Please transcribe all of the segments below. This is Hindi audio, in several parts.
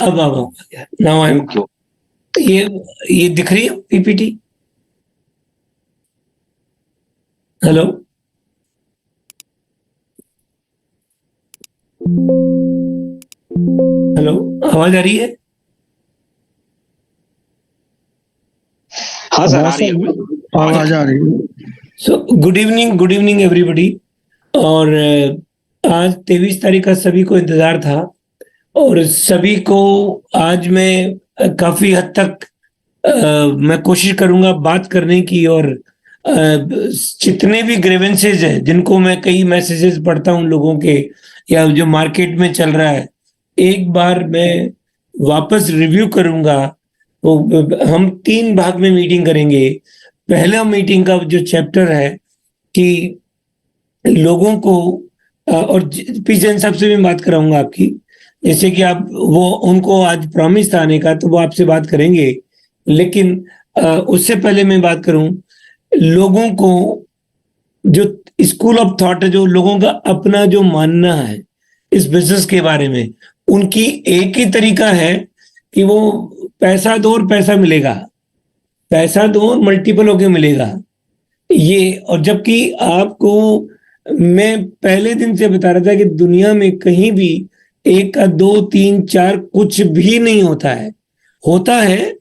अब नाउ आई एम। ये दिख रही है पीपीटी? हेलो, हेलो, आवाज आ रही है? हाँ सर, आ रही है, आवाज आ रही है। So good evening everybody. और आज 23 तारीख का सभी को इंतजार था और सभी को आज मैं काफी हद तक मैं कोशिश करूंगा बात करने की। और जितने भी ग्रीवेंसेज हैं, जिनको मैं कई मैसेजेस पढ़ता हूं लोगों के या जो मार्केट में चल रहा है, एक बार मैं वापस रिव्यू करूंगा। तो हम 3 भाग में मीटिंग करेंगे। पहला मीटिंग का जो चैप्टर है कि लोगों को और पीछे साहब से भी बात कराऊंगा आपकी, जैसे कि आप वो उनको आज प्रॉमिस था आने का, तो वो आपसे बात करेंगे। लेकिन उससे पहले मैं बात करूं, लोगों को जो स्कूल ऑफ थॉट है, जो लोगों का अपना जो मानना है इस बिजनेस के बारे में, उनकी एक ही तरीका है कि वो पैसा दो और पैसा मिलेगा, पैसा दो और मल्टीपल होके मिलेगा। ये, और जबकि आपको मैं पहले दिन से बता रहा था कि दुनिया में कहीं भी 1 का 2 3 4 कुछ भी नहीं होता है। होता है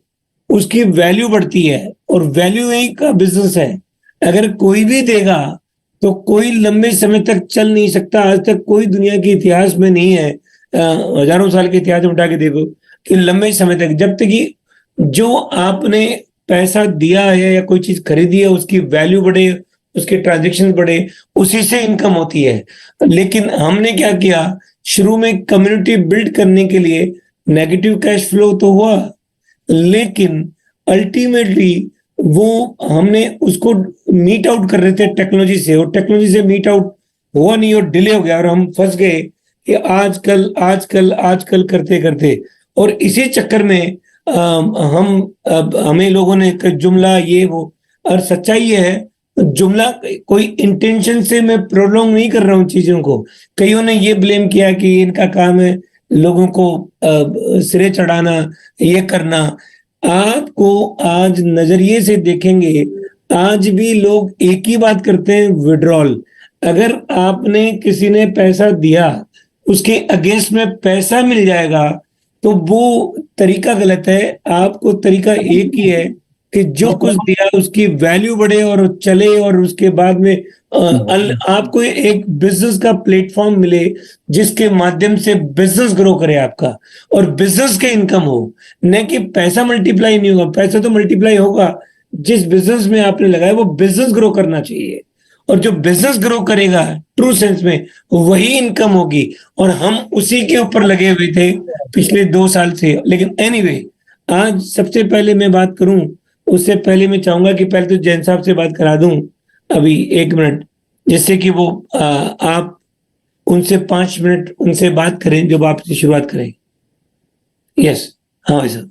उसकी वैल्यू बढ़ती है, और वैल्यू एक का बिजनेस है। अगर कोई भी देगा तो कोई लंबे समय तक चल नहीं सकता। आज तक कोई दुनिया के इतिहास में नहीं है, हजारों साल के इतिहास में उठा के देखो, कि लंबे समय तक, जब तक कि जो आपने पैसा दिया है या कोई चीज खरीदी है उसकी वैल्यू बढ़े, उसके ट्रांजेक्शन बढ़े, उसी से इनकम होती है। लेकिन हमने क्या किया, शुरू में कम्युनिटी बिल्ड करने के लिए नेगेटिव कैश फ्लो तो हुआ, लेकिन अल्टीमेटली वो हमने उसको मीट आउट कर रहे थे टेक्नोलॉजी से, और टेक्नोलॉजी से मीट आउट हुआ नहीं और डिले हो गया, और हम फंस गए कि आजकल आजकल आजकल करते करते। और इसी चक्कर में हमें लोगों ने जुमला ये वो, और सच्चाई ये है, जुमला कोई इंटेंशन से मैं प्रोलॉन्ग नहीं कर रहा हूं चीजों को। कईयों ने ये ब्लेम किया कि इनका काम है लोगों को सिरे चढ़ाना, ये करना। आपको आज नजरिए से देखेंगे, आज भी लोग एक ही बात करते हैं, विड्रॉल। अगर आपने किसी ने पैसा दिया, उसके अगेंस्ट में पैसा मिल जाएगा, तो वो तरीका गलत है। आपको तरीका एक ही है कि जो कुछ दिया उसकी वैल्यू बढ़े और चले, और उसके बाद में आपको एक बिजनेस का प्लेटफॉर्म मिले जिसके माध्यम से बिजनेस ग्रो करे आपका, और बिजनेस के इनकम हो। न कि पैसा मल्टीप्लाई नहीं होगा, पैसा तो मल्टीप्लाई होगा, जिस बिजनेस में आपने लगाया वो बिजनेस ग्रो करना चाहिए। और जो बिजनेस ग्रो करेगा ट्रू सेंस में, वही इनकम होगी। और हम उसी के ऊपर लगे हुए थे पिछले 2 साल से। लेकिन एनीवे, आज सबसे पहले मैं बात करूं, उससे पहले मैं चाहूंगा कि पहले तो जैन साहब से बात करा दूं अभी 1 मिनट, जिससे कि वो आप उनसे 5 मिनट उनसे बात करें, जब आपसे शुरुआत करें। यस, हाँ भाई साहब।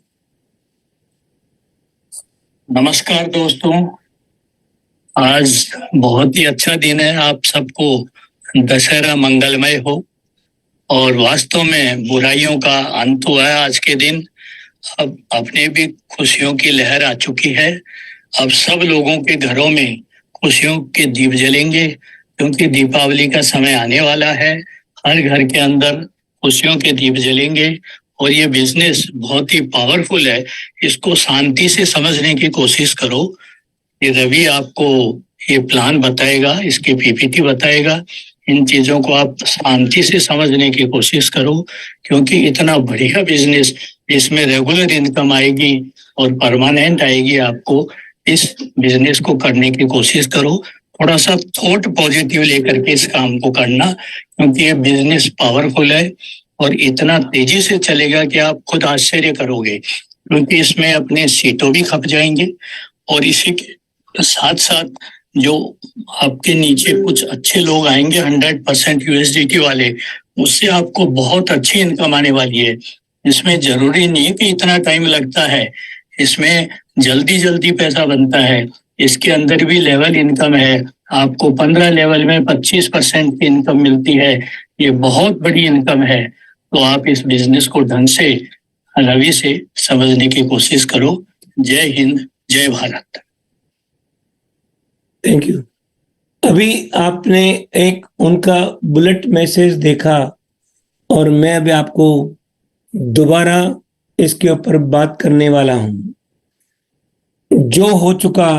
नमस्कार दोस्तों, आज बहुत ही अच्छा दिन है। आप सबको दशहरा मंगलमय हो, और वास्तव में बुराइयों का अंत हुआ है आज के दिन। अब अपने भी खुशियों की लहर आ चुकी है। अब सब लोगों के घरों में खुशियों के दीप जलेंगे, क्योंकि दीपावली का समय आने वाला है। हर घर के अंदर खुशियों के दीप जलेंगे, और ये बिजनेस बहुत ही पावरफुल है। इसको शांति से समझने की कोशिश करो। ये रवि आपको ये प्लान बताएगा, इसकी पीपीटी बताएगा। इन चीजों को आप शांति से समझने की कोशिश करो, क्योंकि इतना बढ़िया बिजनेस जिसमें रेगुलर इनकम आएगी और परमानेंट आएगी, आपको इस बिजनेस को करने की कोशिश करो। थोड़ा सा थॉट पॉजिटिव लेकर के इस काम को करना, क्योंकि ये बिजनेस पावरफुल है और इतना तेजी से चलेगा कि आप खुद आश्चर्य करोगे, क्योंकि इसमें अपने सीटों भी खप जाएंगे। और इसी के साथ साथ जो आपके नीचे कुछ अच्छे लोग आएंगे 100% यूएसडीटी वाले, उससे आपको बहुत अच्छी इनकम आने वाली है। इसमें जरूरी नहीं है कि इतना टाइम लगता है, इसमें जल्दी जल्दी पैसा बनता है। इसके अंदर भी लेवल इनकम है। आपको 15 लेवल में 25% की इनकम मिलती है। ये बहुत बड़ी इनकम है। तो आप इस बिजनेस को ढंग से रवि से समझने की कोशिश करो। जय हिंद, जय भारत। Thank you. अभी आपने एक उनका बुलेट मैसेज देखा और मैं अभी आपको दोबारा इसके ऊपर बात करने वाला हूं। जो हो चुका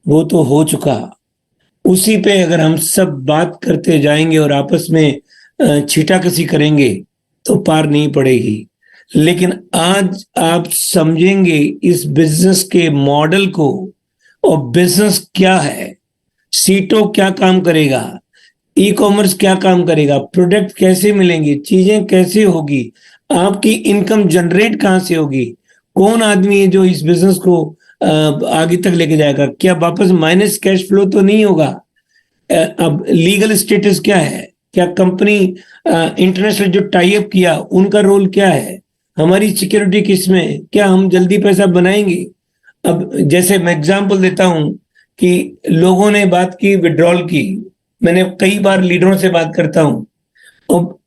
वो तो हो चुका, उसी पे अगर हम सब बात करते जाएंगे और आपस में छींटाकशी करेंगे तो पार नहीं पड़ेगी। लेकिन आज आप समझेंगे इस बिजनेस के मॉडल को, और बिजनेस क्या है, सीटो क्या काम करेगा, ई कॉमर्स क्या काम करेगा, प्रोडक्ट कैसे मिलेंगे, चीजें कैसे होगी, आपकी इनकम जनरेट कहां से होगी, कौन आदमी है जो इस बिजनेस को आगे तक लेके जाएगा, क्या वापस माइनस कैश फ्लो तो नहीं होगा, अब लीगल स्टेटस क्या है, क्या कंपनी इंटरनेशनल जो टाई अप किया उनका रोल क्या है, हमारी सिक्योरिटी किसमें, क्या हम जल्दी पैसा बनाएंगे। अब जैसे मैं एग्जांपल देता हूं कि लोगों ने बात की विड्रॉल की, मैंने कई बार लीडरों से बात करता हूं।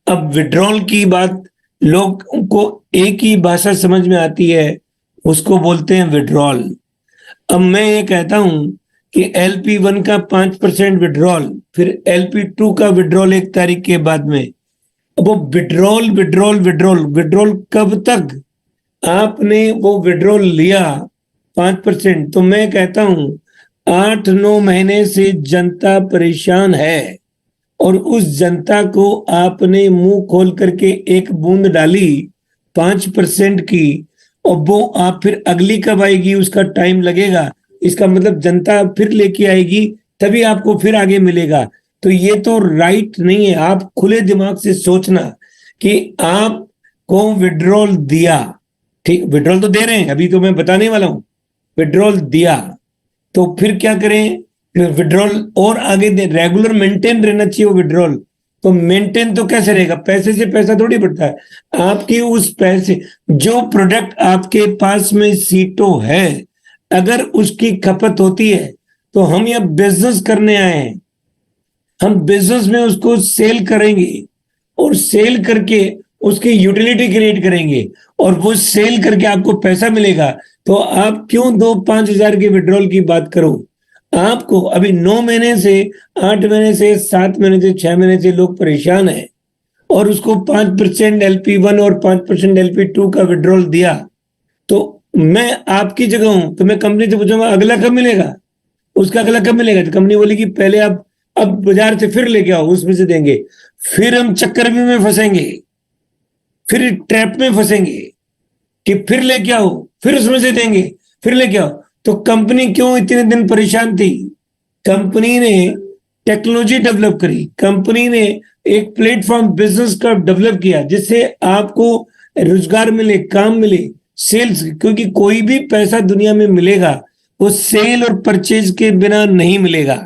अब विड्रॉल की बात लोग को एक ही भाषा समझ में आती है, उसको बोलते हैं विड्रॉल। अब मैं ये कहता हूं कि LP1 का 5% विड्रॉल, फिर LP2 का विड्रॉल 1 तारीख के बाद में। अब वो विड्रॉल विड्रॉल विड्रॉल विड्रॉल कब तक आपने वो विड्रॉल लिया 5%, तो मैं कहता हूं 8-9 महीने से जनता परेशान है, और उस जनता को आपने मुंह खोल करके एक बूंद डाली 5% की, और वो आप फिर अगली कब आएगी उसका टाइम लगेगा। इसका मतलब जनता फिर लेके आएगी तभी आपको फिर आगे मिलेगा। तो ये तो राइट नहीं है। आप खुले दिमाग से सोचना कि आपको विड्रॉल दिया, ठीक, विड्रॉल तो दे रहे हैं, अभी तो मैं बताने वाला हूं, विड्रॉल दिया तो फिर क्या करें, विड्रॉल और आगे दे, रेगुलर मेंटेन रहना चाहिए वो विड्रॉल। तो मेंटेन तो कैसे रहेगा, पैसे से पैसा थोड़ी बढ़ता है। आपकी उस पैसे, जो प्रोडक्ट आपके पास में सीटो है, अगर उसकी खपत होती है तो हम यह बिजनेस करने आए हैं, हम बिजनेस में उसको सेल करेंगे और सेल करके उसकी यूटिलिटी क्रिएट करेंगे, और वो सेल करके आपको पैसा मिलेगा। तो आप क्यों 2-5 हजार के विड्रॉल की बात करो। आपको अभी 9 महीने से, 8 महीने से, 7 महीने से, 6 महीने से लोग परेशान हैं, और उसको 5% LP1 और 5% LP2 का विड्रॉल दिया। तो मैं आपकी जगह हूं तो मैं कंपनी से पूछूंगा अगला कब मिलेगा, उसका अगला कब मिलेगा। तो कंपनी बोलेगी पहले आप अब बाजार से फिर लेके आओ, उसमें से देंगे। फिर हम चक्कर में फंसेंगे, फिर ट्रैप में फंसेंगे कि फिर लेके आओ, फिर उसमें से देंगे, फिर लेके आओ। तो कंपनी क्यों इतने दिन परेशान थी, कंपनी ने टेक्नोलॉजी डेवलप करी, कंपनी ने एक प्लेटफॉर्म बिजनेस का डेवलप किया जिससे आपको रोजगार मिले, काम मिले, सेल्स। क्योंकि कोई भी पैसा दुनिया में मिलेगा वो सेल और परचेज के बिना नहीं मिलेगा।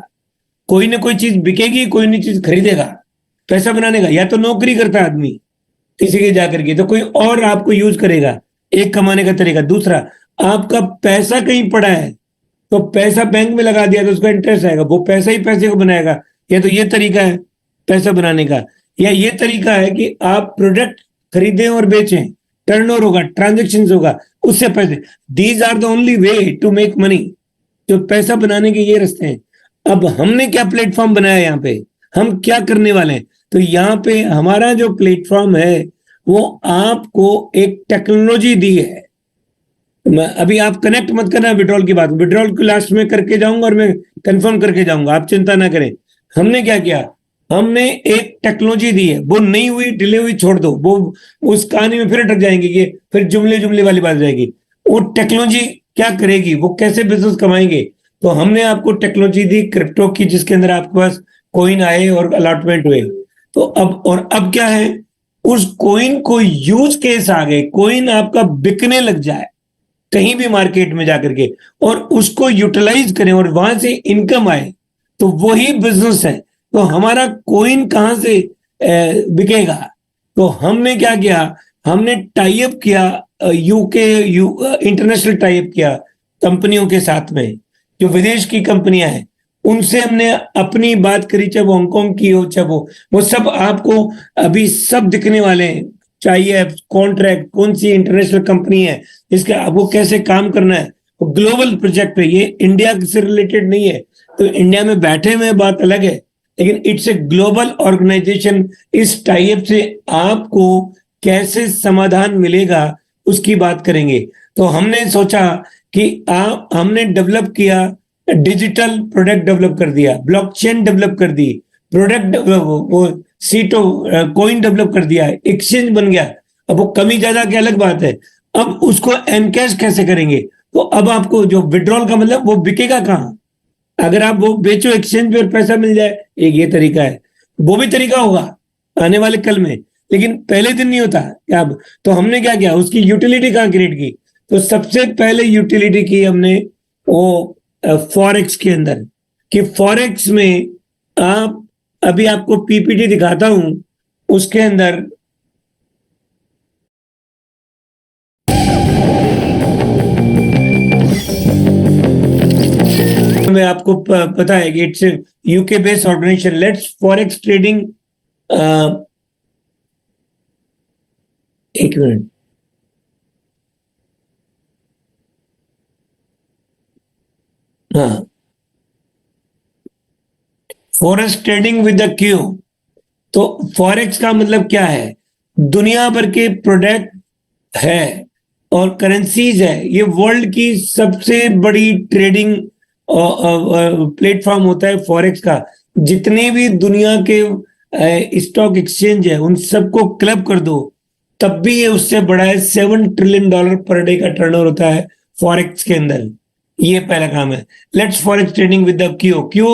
कोई ना कोई चीज बिकेगी, कोई ना चीज खरीदेगा पैसा बनाने का। या तो नौकरी करता आदमी किसी के जाकर के, तो कोई और आपको यूज करेगा, एक कमाने का तरीका। दूसरा, आपका पैसा कहीं पड़ा है तो पैसा बैंक में लगा दिया तो उसका इंटरेस्ट आएगा, वो पैसा ही पैसे को बनाएगा। या तो ये तरीका है पैसा बनाने का, या ये तरीका है कि आप प्रोडक्ट खरीदें और बेचें, टर्नओवर होगा, ट्रांजेक्शन होगा, उससे पैसे। These are the only way to make money. तो पैसा बनाने के ये रास्ते हैं। अब हमने क्या प्लेटफॉर्म बनाया, यहाँ पे हम क्या करने वाले हैं। तो यहाँ पे हमारा जो प्लेटफॉर्म है वो आपको एक टेक्नोलॉजी दी है। अभी आप कनेक्ट मत करना विड्रॉल की बात, विड्रॉल को लास्ट में करके जाऊंगा और मैं कंफर्म करके जाऊंगा, आप चिंता ना करें। हमने क्या किया, हमने एक टेक्नोलॉजी दी है, वो नहीं हुई, डिले हुई, छोड़ दो, वो उस कहानी में फिर अटक जाएंगे कि फिर जुमले जुमले वाली बात जाएगी। वो टेक्नोलॉजी क्या करेगी, वो कैसे बिजनेस कमाएंगे। तो हमने आपको टेक्नोलॉजी दी क्रिप्टो की, जिसके अंदर आपके पास कॉइन आए और अलॉटमेंट हुए। तो अब क्या है, उस कॉइन को यूज केस आ गए, कॉइन आपका बिकने लग जाए कहीं भी मार्केट में जाकर के, और उसको यूटिलाइज करें और वहां से इनकम आए, तो वही बिजनेस है। तो हमारा कॉइन कहां से बिकेगा। तो हमने क्या किया, हमने टाई अप किया, यूके इंटरनेशनल टाई अप किया कंपनियों के साथ में, जो विदेश की कंपनियां हैं उनसे हमने अपनी बात करी, चाहे वो हांगकांग की हो, चाहे वो सब आपको अभी सब दिखने वाले हैं। चाहिए, कॉन्ट्रैक्ट, कौन सी इंटरनेशनल कंपनी है, इसका आपको कैसे काम करना है। ग्लोबल प्रोजेक्ट है, ये इंडिया से रिलेटेड नहीं है। तो इंडिया में बैठे हुए बात अलग है, लेकिन इट्स ए ग्लोबल ऑर्गेनाइजेशन। इस टाइप से आपको कैसे समाधान मिलेगा उसकी बात करेंगे। तो हमने सोचा कि हमने डेवलप किया, डिजिटल प्रोडक्ट डेवलप कर दिया, ब्लॉकचेन डेवलप कर दी, प्रोडक्ट वो सीटो कॉइन डेवलप कर दिया, एक्सचेंज बन गया। अब वो कमी ज्यादा की अलग बात है, अब उसको एनकैश कैसे करेंगे। तो अब आपको जो विड्रॉल का मतलब वो बिकेगा कहाँ, अगर आप वो बेचो एक्सचेंज पे और पैसा मिल जाए, एक ये तरीका है। वो भी तरीका होगा आने वाले कल में, लेकिन पहले दिन नहीं होता क्या। तो हमने क्या किया, उसकी यूटिलिटी कहाँ क्रिएट की। तो सबसे पहले यूटिलिटी की हमने वो फॉरेक्स के अंदर, कि फॉरेक्स में आप, अभी आपको पीपीटी दिखाता हूं, उसके अंदर में आपको पता है कि it's UK based organization. Let's forex trading, एक मिनट, हाँ, forex trading with the Q. तो फॉरेक्स का मतलब क्या है, दुनिया भर के प्रोडक्ट है और करेंसीज है। ये वर्ल्ड की सबसे बड़ी ट्रेडिंग प्लेटफॉर्म होता है फॉरेक्स का। जितने भी दुनिया के स्टॉक एक्सचेंज है उन सबको क्लब कर दो, तब भी ये उससे बड़ा है। $7 ट्रिलियन पर डे का टर्नओवर होता है फॉरेक्स के अंदर। ये पहला काम है। Let's forex trading with the Q. Q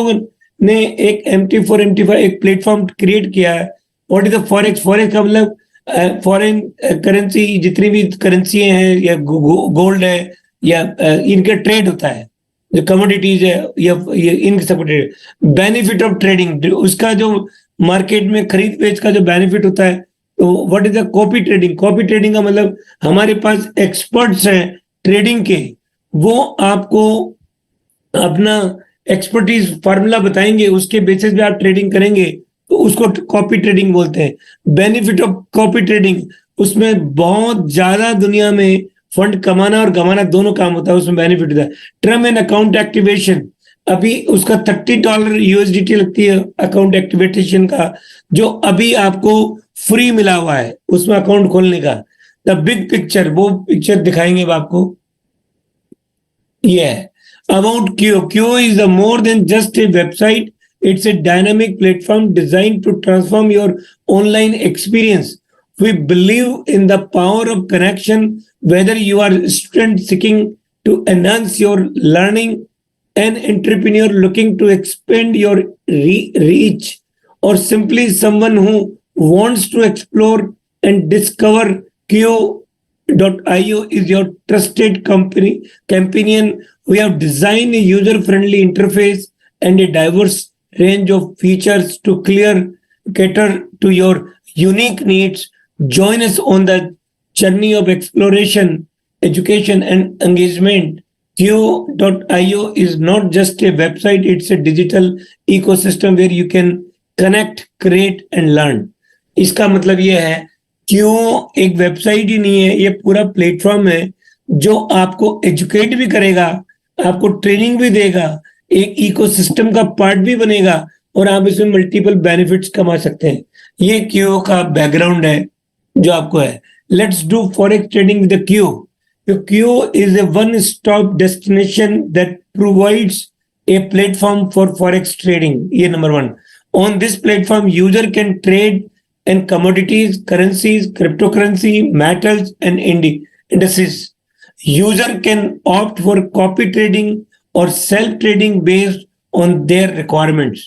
ने एक MT4 एक प्लेटफॉर्म क्रिएट किया है। What is the forex, forex का मतलब फॉरेन करेंसी, जितनी भी करेंसी हैं या गोल्ड है या इनका ट्रेड होता है, जो कमोडिटीज है या इनके सब ट्रेड। बेनिफिट ऑफ ट्रेडिंग, उसका जो मार्केट में खरीद बेच का जो बेनिफिट होता है। तो what is the copy trading, copy trading का मतलब हमारे पास एक्सपर्ट्स हैं ट्रेडिंग के, वो आपको अपना एक्सपर्टीज फार्मूला बताएंगे, उसके बेसिस पे आप ट्रेडिंग करेंगे, तो उसको कॉपी ट्रेडिंग बोलते हैं। बेनिफिट ऑफ कॉपी ट्रेडिंग, उसमें बहुत ज्यादा दुनिया में फंड कमाना और गमाना दोनों काम होता है, उसमें बेनिफिट होता है। टर्म एंड अकाउंट एक्टिवेशन, अभी उसका $30 USDT लगती है अकाउंट एक्टिवेशन का, जो अभी आपको फ्री मिला हुआ है उसमें अकाउंट खोलने का। द बिग पिक्चर, वो पिक्चर दिखाएंगे अब आपको। ये है about Q. Q is a more than just a website. It's a dynamic platform designed to transform your online experience. We believe in the power of connection, whether you are a student seeking to enhance your learning, an entrepreneur looking to expand your reach, or simply someone who wants to explore and discover. Q.io is your trusted companion. We have designed a user-friendly interface and a diverse range of features to cater to your unique needs. Join us on the journey of exploration, education, and engagement. Q.io is not just a website, it's a digital ecosystem where you can connect, create, and learn. इसका मतलब ये है, क्यों एक वेबसाइट ही नहीं है, ये पूरा प्लेटफॉर्म है जो आपको एजुकेट भी करेगा, आपको ट्रेनिंग भी देगा, एक इकोसिस्टम का पार्ट भी बनेगा, और आप इसमें मल्टीपल बेनिफिट्स कमा सकते हैं। ये क्यू का बैकग्राउंड है जो आपको है। Let's do forex trading with Q. Q is a one stop destination that provides a platform for forex trading. ये number 1। On this platform user can trade in commodities, currencies, cryptocurrency, metals, and indices. User can opt for copy trading or self-trading based on their requirements.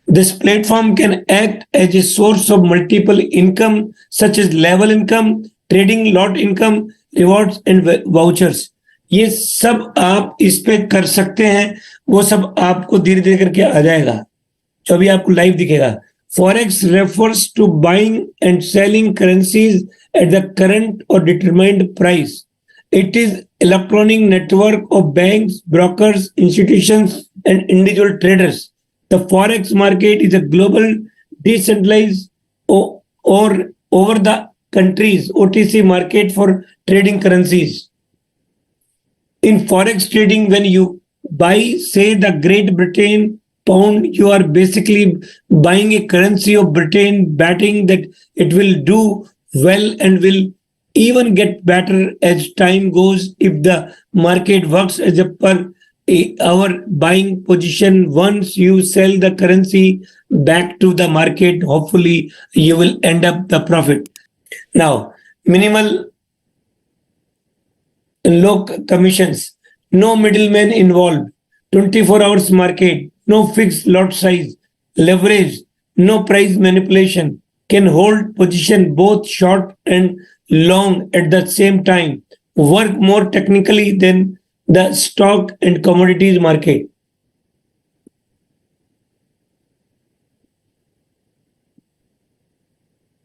This platform can act as a source of multiple income, such as level income, trading lot income, rewards, and vouchers. ये सब आप इस पे कर सकते हैं, वो सब आपको धीरे धीरे करके आ जाएगा, जो अभी आपको लाइव दिखेगा। Forex refers to buying and selling currencies at the current or determined price. It is electronic network of banks, brokers, institutions, and individual traders. The Forex market is a global, decentralized, or over the countries, OTC market for trading currencies. In forex trading, when you buy, say, the Great Britain pound, you are basically buying a currency of Britain, betting that it will do well and will even get better as time goes if the market works as a per hour buying position. Once you sell the currency back to the market, hopefully you will end up the profit. Now, minimal low commissions, no middlemen involved, 24 hours market, no fixed lot size, leverage, no price manipulation, can hold position both short and long at the same time, work more technically than the stock and commodities market.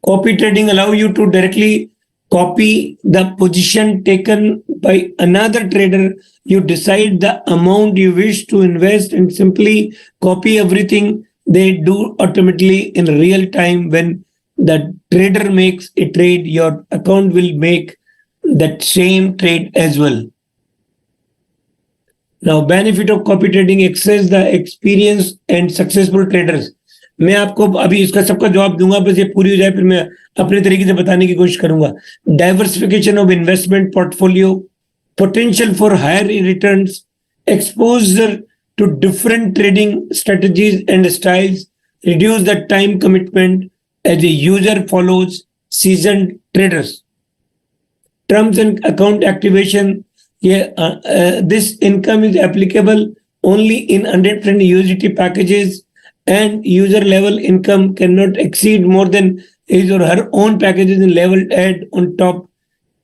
Copy trading allow you to directly copy the position taken by another trader. You decide the amount you wish to invest and simply copy everything they do automatically in real time. When the trader makes a trade, your account will make that same trade as well. Now, benefit of copy trading: access the experienced and successful traders. मैं आपको अभी इसका सबका जवाब दूंगा, बस ये पूरी हो जाए फिर मैं अपने तरीके से बताने की कोशिश करूंगा. Diversification of investment portfolio, potential for higher returns, exposure to different trading strategies and styles, reduce the time commitment as a user follows seasoned traders. Terms and account activation, this income is applicable only in 100% USDT packages, and user level income cannot exceed more than his or her own packages and level add on top.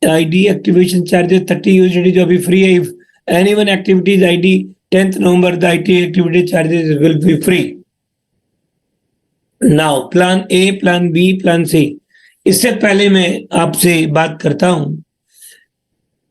ID activation charges 30 USD जो अभी free है. If anyone activities ID 10th November, the IT activity charges will be free. Now, plan A, plan B, plan C. इससे पहले मैं आपसे बात करता हूं,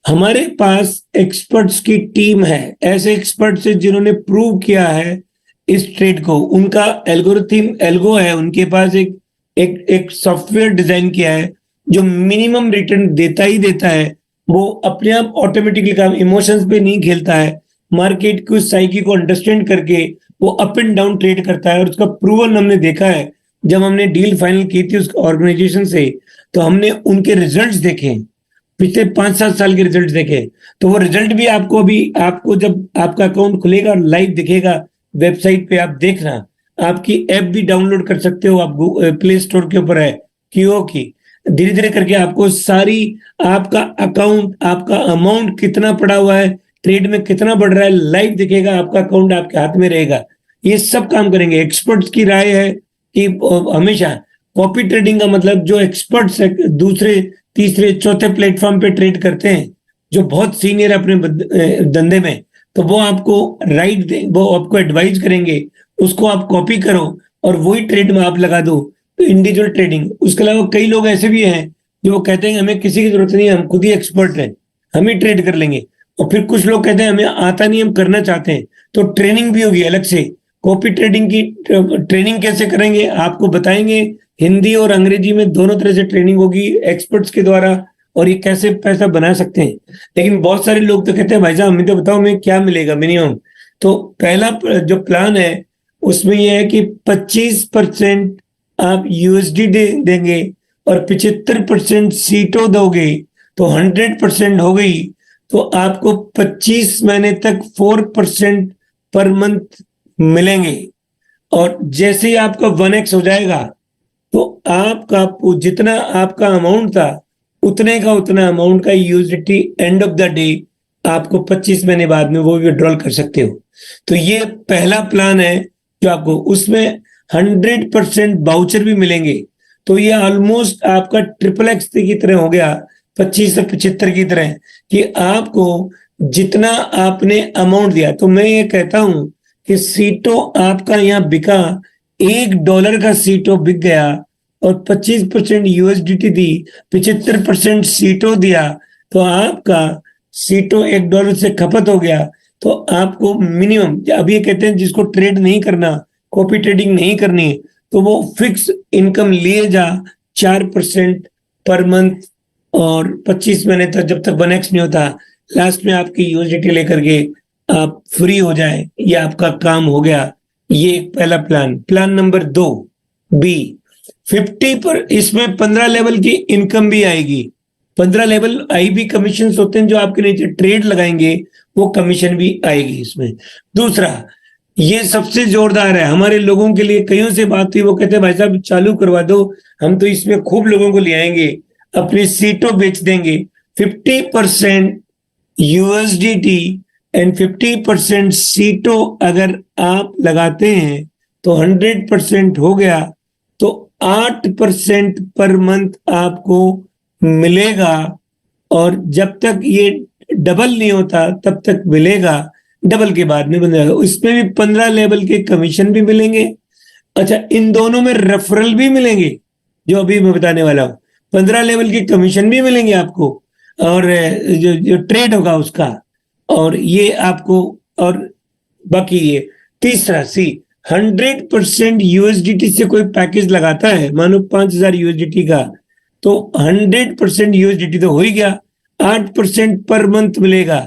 हमारे पास एक्सपर्ट्स की टीम है, ऐसे एक्सपर्ट्स हैं जिन्होंने प्रूव किया है इस ट्रेड को. उनका एल्गो है, उनके पास एक सॉफ्टवेयर डिजाइन किया है जो मिनिमम रिटर्न देता ही देता है. वो अपने आप ऑटोमेटिकली काम, इमोशंस पे नहीं खेलता है, मार्केट की साइकी को अंडरस्टैंड करके वो अप एंड डाउन ट्रेड करता है. और उसका प्रूवन हमने देखा है. जब हमने डील फाइनल की थी उस ऑर्गेनाइजेशन से, तो हमने उनके रिजल्ट्स देखे, पिछले 5-7 साल के रिजल्ट देखे. तो वो रिजल्ट भी आपको जब आपका अकाउंट खुलेगा लाइव दिखेगा वेबसाइट पे, आप देखना. आपकी ऐप भी डाउनलोड कर सकते हो, आप प्ले स्टोर के ऊपर है क्यूओ की. धीरे धीरे करके आपको सारी आपका अकाउंट, आपका अमाउंट कितना पड़ा हुआ है, ट्रेड में कितना बढ़ रहा है, लाइव दिखेगा. आपका अकाउंट आपके हाथ में रहेगा. ये सब काम करेंगे. एक्सपर्ट्स की राय है कि हमेशा कॉपी ट्रेडिंग का मतलब, जो एक्सपर्ट्स है दूसरे तीसरे चौथे प्लेटफॉर्म पे ट्रेड करते हैं, जो बहुत सीनियर है अपने धंधे में, तो वो आपको वो आपको एडवाइज करेंगे, उसको आप कॉपी करो और वही ट्रेड में आप लगा दो. तो इंडिविजुअल ट्रेडिंग. उसके अलावा कई लोग ऐसे भी हैं जो कहते हैं हमें किसी की जरूरत नहीं है, हम खुद ही एक्सपर्ट हैं, हम ही ट्रेड कर लेंगे. और फिर कुछ लोग कहते हैं हमें आता नहीं, हम करना चाहते हैं. तो ट्रेनिंग भी होगी अलग से. कॉपी ट्रेडिंग की ट्रेनिंग कैसे करेंगे आपको बताएंगे. हिंदी और अंग्रेजी में दोनों तरह से ट्रेनिंग होगी एक्सपर्ट्स के द्वारा, और ये कैसे पैसा बना सकते हैं. लेकिन बहुत सारे लोग तो कहते हैं भाई साहब हमें तो बताओ हमें क्या मिलेगा मिनिमम. तो पहला जो प्लान है उसमें यह है कि 25% आप यूएसडी देंगे और 75% सीटो दोगे, तो 100% हो गई. तो आपको 25 महीने तक 4% पर मंथ मिलेंगे. और जैसे ही आपका 1x हो जाएगा, तो आपका जितना आपका अमाउंट था उतने का उतना अमाउंट का USD end of the day आपको 25 महीने बाद में वो विड्रॉल कर सकते हो. तो ये पहला प्लान है जो आपको, उसमें 100% बाउचर भी मिलेंगे. तो ये ऑलमोस्ट आपका XXX की तरह हो गया, 25 से 75 की तरह, कि आपको जितना आपने अमाउंट दिया. तो मैं ये कहता हूं कि सीटो आपका यहाँ बिका, $1 का सीटो बिक गया और 25% यूएसडीटी दी, 75% सीटो दिया, तो आपका सीटो $1 से खपत हो गया. तो आपको मिनिमम, अब ये कहते हैं जिसको ट्रेड नहीं करना, कॉपी ट्रेडिंग नहीं करनी, तो वो फिक्स इनकम लिए जा 4% पर मंथ, और 25 महीने तक जब तक 1x नहीं होता, लास्ट में आपकी यूएसडीटी लेकर के आप फ्री हो जाए, ये आपका काम हो गया। ये एक पहला प्लान। प्लान नंबर 2 बी, 50 पर इसमें 15 लेवल की इनकम भी आएगी। 15 लेवल आईबी कमीशन होते हैं जो आपके नीचे ट्रेड लगाएंगे, वो कमीशन भी आएगी इसमें। दूसरा, ये सबसे जोरदार है हमारे लोगों के लिए। कईयों से बात हुई, वो कहते हैं भाई साहब चालू करवा दो, हम तो इसमें खूब लोगों को ले आएंगे, अपनी सीटों बेच देंगे। 50% यूएसडीटी एंड 50% सीटों अगर आप लगाते हैं तो 100% हो गया, तो 8% पर मंथ आपको मिलेगा। और जब तक ये डबल नहीं होता तब तक मिलेगा, डबल के बाद में बन जाएगा। इसमें भी 15 लेवल के कमीशन भी मिलेंगे। अच्छा, इन दोनों में रेफरल भी मिलेंगे, जो अभी मैं बताने वाला हूँ। 15 लेवल के कमीशन भी मिलेंगे आपको, और जो ट्रेड होगा उसका, और ये आपको, और बाकी ये तीसरा सी, 100% यूएसडीटी से कोई पैकेज लगाता है, मानो 5000 यूएसडीटी का, तो 100% यूएसडीटी तो हो ही गया, 8% पर मंथ मिलेगा,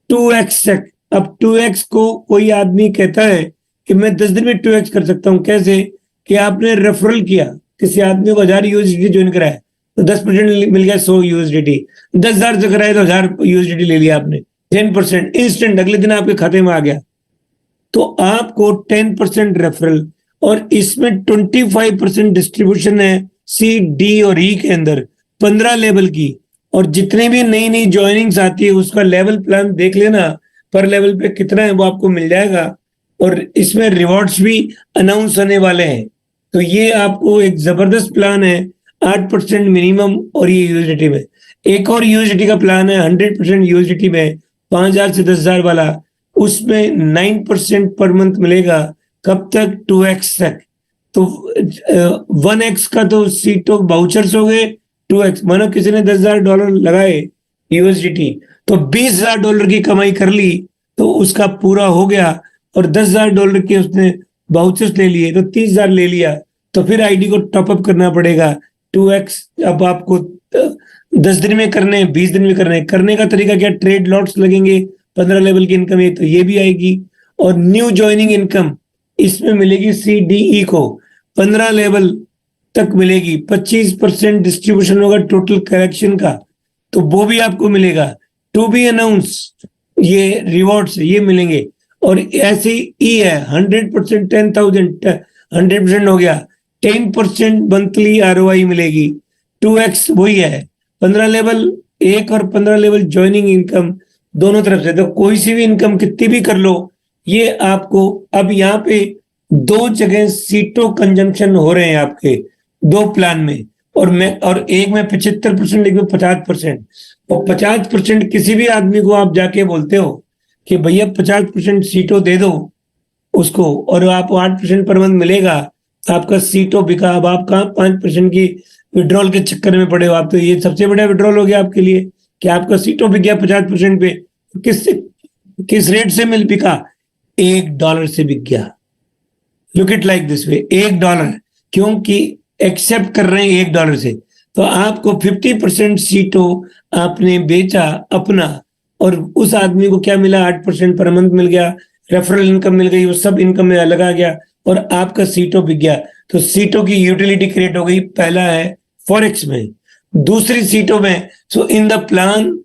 2x तक। अब 2x को कोई आदमी कहता है कि मैं 10 दिन में 2x कर सकता हूं। कैसे? कि आपने रेफरल किया, किसी आदमी को 1000 यूएसडीटी ज्वाइन कराया तो 10% मिल गया, 100 यूएसडीटी। 10,000 से कराया तो 1000 यूएसडीटी ले लिया आपने, 10% इंस्टेंट अगले दिन आपके खाते में आ गया। तो आपको 10% रेफरल, और इसमें 25% डिस्ट्रीब्यूशन है सी, डी और ई के अंदर 15 लेवल की। और जितने भी नई नई ज्वाइनिंग्स आती है उसका लेवल प्लान देख लेना, पर लेवल पे कितना है वो आपको मिल जाएगा। और इसमें रिवॉर्ड्स भी अनाउंस होने वाले हैं। तो ये आपको एक जबरदस्त प्लान है, 8% मिनिमम, और ये यूएसडीटी में। एक और यूएसडीटी का प्लान है 100% यूएसडीटी में, 5000 से 10,000 वाला, उसमें 9% पर मंथ मिलेगा। कब तक? 2x तक। तो 1x का तो सीटों बाउचर्स हो गए, 2x मानो किसी ने $10,000 लगाए यूएसडीटी, तो $20,000 की कमाई कर ली, तो उसका पूरा हो गया। और $10,000 के उसने बाउचर्स ले लिए, तो 30,000 ले लिया, तो फिर आईडी को टॉपअप करना पड़ेगा 2x। अब आपको 10 दिन में करने हैं, 20 दिन में करने हैं। करने का तरीका क्या? ट्रेड लॉट्स लगेंगे, 15 लेवल की इनकम है तो ये भी आएगी। और न्यू ज्वाइनिंग इनकम इसमें मिलेगी सी, डी, ई को 15 लेवल तक मिलेगी। 25% डिस्ट्रीब्यूशन होगा टोटल कलेक्शन का, तो वो भी आपको मिलेगा। टू बी अनाउंस ये रिवॉर्ड्स ये मिलेंगे। और ऐसे ई है 100% 10,000, 100% हो गया, 10% मंथली आरओआई मिलेगी। 2x वही है, 15 लेवल एक और 15 लेवल ज्वाइनिंग इनकम दोनों तरफ से। तो कोई सी भी इनकम कितनी भी कर लो, ये आपको। अब यहाँ पे 2 जगह सीटों कंजम्पशन हो रहे हैं आपके 2 प्लान में, और एक में 75%, एक में 50%। और 50% किसी भी आदमी को आप जाके बोलते हो कि भैया 50% सीटों दे दो उसको, और आपको 8% पर मंथ मिलेगा, आपका सीटों बिका। अब आप कहाँ 5% की विड्रॉल के चक्कर में पड़े हो? आप तो, ये सबसे बड़ा विड्रॉल हो गया आपके लिए कि आपका सीटों बिक गया 50% पे। किस रेट से मिल बिका? $1 से बिक गया। Look it like this way, $1, क्योंकि एक्सेप्ट कर रहे हैं $1 से। तो आपको 50% सीटों आपने बेचा अपना, और उस आदमी को क्या मिला? 8% पर मंथ मिल गया, रेफरल इनकम मिल गई, वो सब इनकम में लगा गया, और आपका सीटों बिक गया। तो सीटों की यूटिलिटी क्रिएट हो गई। पहला है फॉरेक्स में, दूसरी सीटों में। So in the plan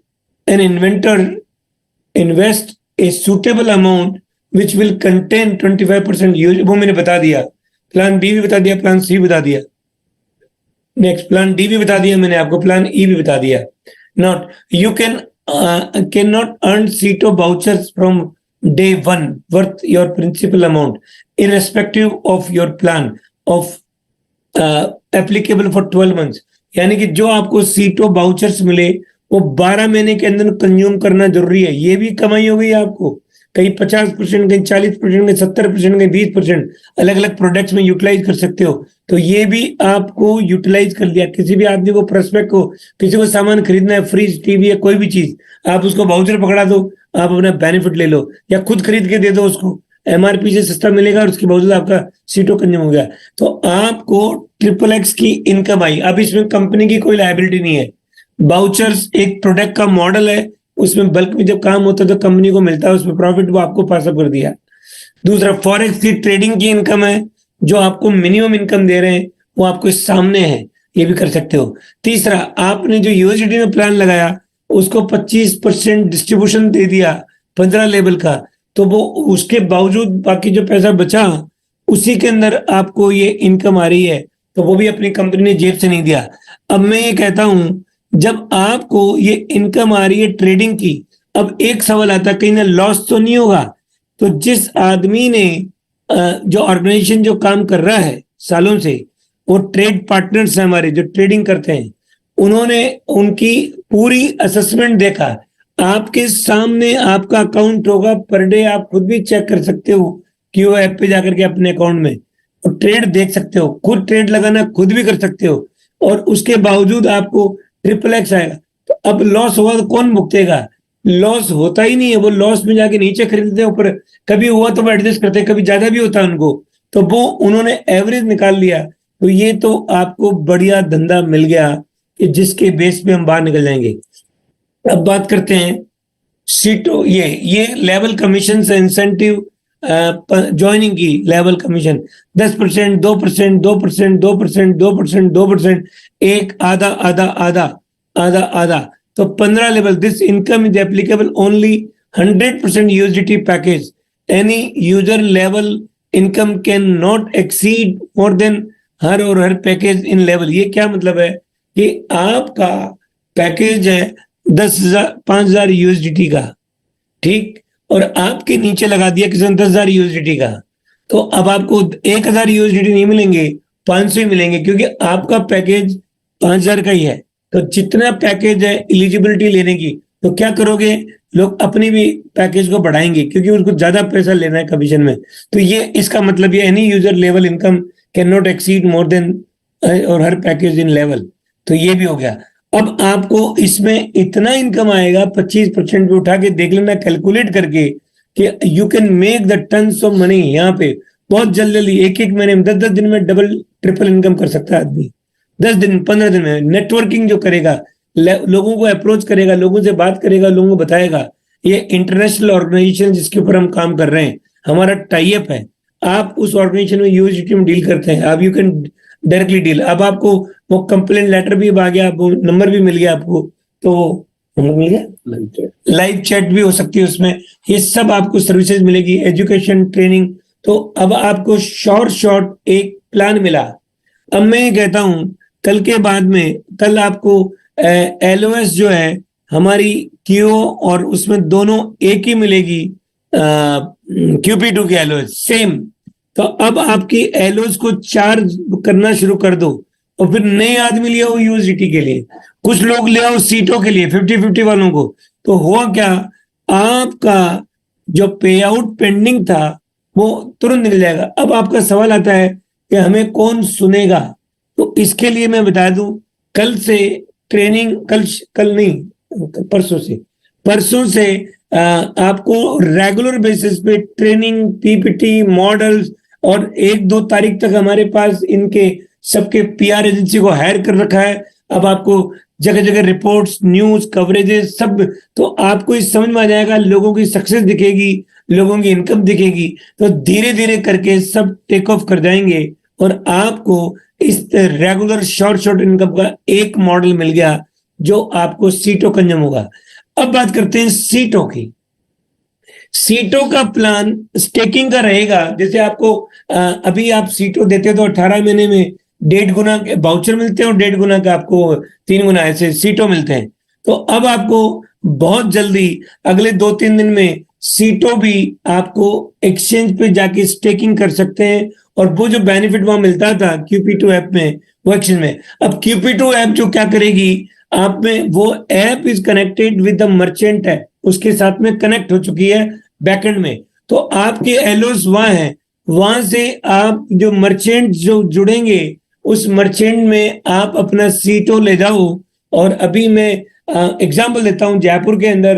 an inventor invest a suitable amount which will contain 25% use, वो मैंने बता दिया। प्लान बी भी बता दिया, प्लान सी बता दिया, नेक्स्ट प्लान डी भी बता दिया मैंने आपको, प्लान ई भी बता दिया। Not you can not earn सीटो vouchers from day 1 worth your principal amount irrespective of your plan of applicable for 12 months। यानी कि जो आपको सीटों बाउचर्स मिले वो 12 महीने के अंदर कंज्यूम करना जरूरी है। ये भी कमाई हो गई आपको, कहीं 50%, कहीं 40%, कहीं 70%, कहीं 20% अलग अलग प्रोडक्ट्स में यूटिलाइज कर सकते हो। तो ये भी आपको यूटिलाइज कर लिया। किसी भी आदमी को, प्रोस्पेक्ट को, किसी को सामान खरीदना है, फ्रिज, टीवी या कोई भी चीज, आप उसको बाउचर पकड़ा दो, आप अपना बेनिफिट ले लो, या खुद खरीद के दे दो उसको, एमआरपी से सस्ता मिलेगा और उसके बावजूद आपका सीटो कंज्यूम हो गया, तो आपको XXX की इनकम आई। अब इसमें कंपनी की कोई लायबिलिटी नहीं है। बाउचर्स एक प्रोडक्ट का मॉडल है, उसमें बल्क में जब काम होता है तो कंपनी को मिलता है, उसमें प्रॉफिट वो आपको पास अप कर दिया। दूसरा फॉरेक्स की ट्रेडिंग की इनकम है, जो आपको मिनिमम इनकम दे रहे हैं वो आपके सामने है, ये भी कर सकते हो। तीसरा, आपने जो यूएसडी में प्लान लगाया उसको 25% डिस्ट्रीब्यूशन दे दिया 15 लेवल का, तो वो उसके बावजूद बाकी जो पैसा बचा उसी के अंदर आपको ये इनकम आ रही है, तो वो भी अपनी कंपनी ने जेब से नहीं दिया। अब मैं ये कहता हूं, जब आपको ये इनकम आ रही है ट्रेडिंग की, अब एक सवाल आता है कहीं ना लॉस तो नहीं होगा। तो जिस आदमी ने जो ऑर्गेनाइजेशन जो काम कर रहा है सालों से, वो ट्रेड पार्टनर्स हैं हमारे जो ट्रेडिंग करते हैं, उन्होंने उनकी पूरी असेसमेंट देखा। आपके सामने आपका अकाउंट होगा, पर डे आप खुद भी चेक कर सकते हो क्यू ऐप पे जाकर के अपने अकाउंट में, और ट्रेड देख सकते हो, खुद ट्रेड लगाना खुद भी कर सकते हो, और उसके बावजूद आपको XXX आएगा। तो अब लॉस हुआ तो कौन भुगतेगा? लॉस होता ही नहीं है, वो लॉस में जाके नीचे खरीदते हैं, ऊपर कभी हुआ तो वो एडजस्ट करते हैं, कभी ज्यादा भी होता है उनको, तो वो उन्होंने एवरेज निकाल लिया। तो ये तो आपको बढ़िया धंधा मिल गया कि जिसके बेस पे हम बाहर निकल जाएंगे। अब बात करते हैं सीटो, ये लेवल कमीशन से इंसेंटिव ज्वाइनिंग की लेवल कमीशन 10%, 2%, 2%, 2%, 2%, 2%, एक आधा आधा आधा आधा आधा, तो 15 level. This income is applicable only 100% USDT package. Any user level income can not exceed more than her package in level. ये क्या मतलब है कि आपका पैकेज है 5,000 यूएसडीटी का, ठीक, और आपके नीचे लगा दिया किसी ने 10,000 यूएसडीटी का, तो अब आपको 1,000 यूएसडीटी नहीं मिलेंगे, 500 ही मिलेंगे, क्योंकि आपका पैकेज 5,000 का ही है। तो जितना पैकेज है एलिजिबिलिटी लेने की, तो क्या करोगे, लोग अपनी भी पैकेज को बढ़ाएंगे क्योंकि उनको ज्यादा पैसा लेना है कमीशन में। तो ये इसका मतलब ये any user level income can not exceed more than और हर पैकेज इन लेवल, तो ये भी हो गया। अब आपको इसमें इतना इनकम आएगा, 25% पे उठा के देख लेना कैलकुलेट करके, कि you can make the tons of money. यहाँ पे बहुत जल्दी एक महीने में 10 दिन में डबल ट्रिपल इनकम कर सकता है आदमी, 10 दिन 15 दिन में। नेटवर्किंग जो करेगा, लोगों को अप्रोच करेगा, लोगों से बात करेगा, लोगों को बताएगा। ये इंटरनेशनल ऑर्गेनाइजेशन जिसके ऊपर हम काम कर रहे हैं, हमारा टाई अप है, आप उस ऑर्गेनाइजेशन में यूएसडीटी में डील करते हैं, आप यू कैन डायरेक्टली डील। अब आपको वो कंप्लेंट लेटर भी आ गया, वो नंबर भी मिल गया आपको, तो नंबर मिल गया, लाइव चैट भी हो सकती है उसमें, ये सब आपको सर्विसेज मिलेगी, एजुकेशन ट्रेनिंग। तो अब आपको शॉर्ट एक प्लान मिला। अब मैं ये कहता हूं, कल के बाद में, कल आपको एलओएस जो है हमारी क्यूओ और उसमें दोनों एक ही मिलेगी, QP2 की एलओएस सेम। तो अब आपकी एलओएस को चार्ज करना शुरू कर दो, और फिर नए आदमी ले आओ यूएसडीटी के लिए, कुछ लोग ले आओ सीटों के लिए 50-50 वालों को। तो हुआ क्या, आपका जो पे आउट पेंडिंग था वो तुरंत निकल जाएगा। अब आपका सवाल आता है कि हमें कौन सुनेगा, तो इसके लिए मैं बता दूं, कल से ट्रेनिंग, कल नहीं परसों से आपको रेगुलर बेसिस पे ट्रेनिंग, पीपीटी, मॉडल्स, और 1-2 तारीख तक हमारे पास इनके सबके पीआर एजेंसी को हायर कर रखा है। अब आपको जगह जगह रिपोर्ट्स, न्यूज कवरेजेस सब, तो आपको इस समझ में आ जाएगा, लोगों की सक्सेस दिखेगी, लोगों की इनकम दिखेगी, तो धीरे धीरे करके सब टेक ऑफ कर जाएंगे, और आपको इस रेगुलर शॉर्ट इनकम का एक मॉडल मिल गया जो आपको सीटों कंज्यूम होगा। अब बात करते हैं सीटों की। सीटों का प्लान स्टेकिंग का रहेगा। जैसे आपको अभी आप सीटों देते हो तो 18 महीने में 1.5 गुना के बाउचर मिलते हैं, और 1.5 गुना का आपको 3 गुना ऐसे सीटों मिलते हैं। तो अब आपको बहुत जल्दी अगले 2-3 दिन में सीटों भी आपको एक्सचेंज पे जाके स्टेकिंग कर सकते हैं, और वो जो बेनिफिट वहां मिलता था QP2 ऐप में, वो एक्सचेंज में। अब QP2 ऐप जो क्या करेगी, आप में वो app is connected with the merchant app, उसके साथ में कनेक्ट हो चुकी है बैकएंड में। तो आपके एलोस वहां है, वहां से आप जो मर्चेंट जो जुड़ेंगे, उस मर्चेंट में आप अपना सीटो ले जाओ। और अभी मैं एग्जांपल देता हूं, जयपुर के अंदर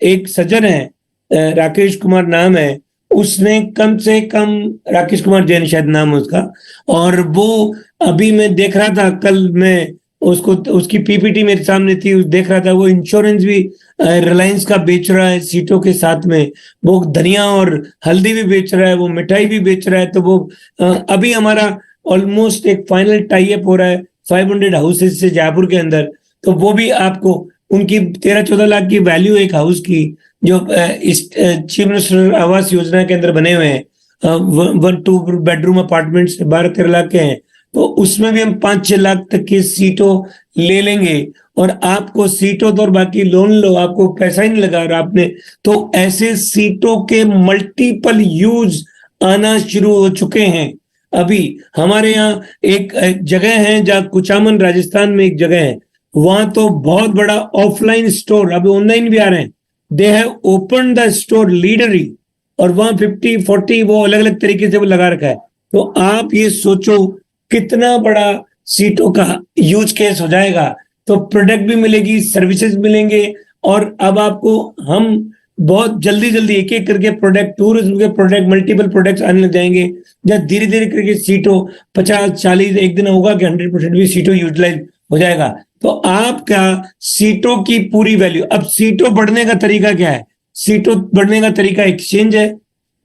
एक सज्जन है, राकेश कुमार नाम है, उसने कम से कम, राकेश कुमार जैन शायद नाम है उसका, और वो अभी मैं देख रहा था, कल मैं उसको, उसकी पीपीटी मेरे सामने थी, देख रहा था वो इंश्योरेंस भी रिलायंस का बेच रहा है सीटों के साथ में, वो धनिया और हल्दी भी बेच रहा है, वो मिठाई भी बेच रहा है। तो वो अभी हमारा ऑलमोस्ट एक फाइनल टाई अप हो रहा है 500 हाउसेज से जयपुर के अंदर। तो वो भी आपको, उनकी 13-14 लाख की वैल्यू एक हाउस की, जो इस चीफ मिनिस्टर आवास योजना के अंदर बने हुए हैं, 1-2 बेडरूम अपार्टमेंट्स 12-13 लाख के हैं। तो उसमें भी हम 5-6 लाख तक की सीटों ले लेंगे, और आपको सीटों तो और बाकी लोन लो, आपको पैसा ही नहीं लगा और आपने, तो ऐसे सीटों के मल्टीपल यूज आना शुरू हो चुके हैं। अभी हमारे यहाँ एक जगह है, जहाँ कुचामन राजस्थान में एक जगह है, वहां तो बहुत बड़ा ऑफलाइन स्टोर, अभी ऑनलाइन भी आ रहे हैं, they have open the store लीडरी, और वहां 50-40 वो अलग अलग तरीके से वो लगा रखा है। तो आप ये सोचो कितना बड़ा सीटों का यूज केस हो जाएगा। तो प्रोडक्ट भी मिलेगी, सर्विसेज मिलेंगे, और अब आपको हम बहुत जल्दी जल्दी एक एक करके प्रोडक्ट, टूरिज्म के प्रोडक्ट, मल्टीपल प्रोडक्ट्स आने लग जाएंगे, जब धीरे धीरे करके सीटों 50-40, एक दिन होगा कि 100% भी सीटों यूटिलाइज हो जाएगा। तो आपका सीटों की पूरी वैल्यू, अब सीटों बढ़ने का तरीका क्या है? सीटों बढ़ने का तरीका एक्सचेंज है,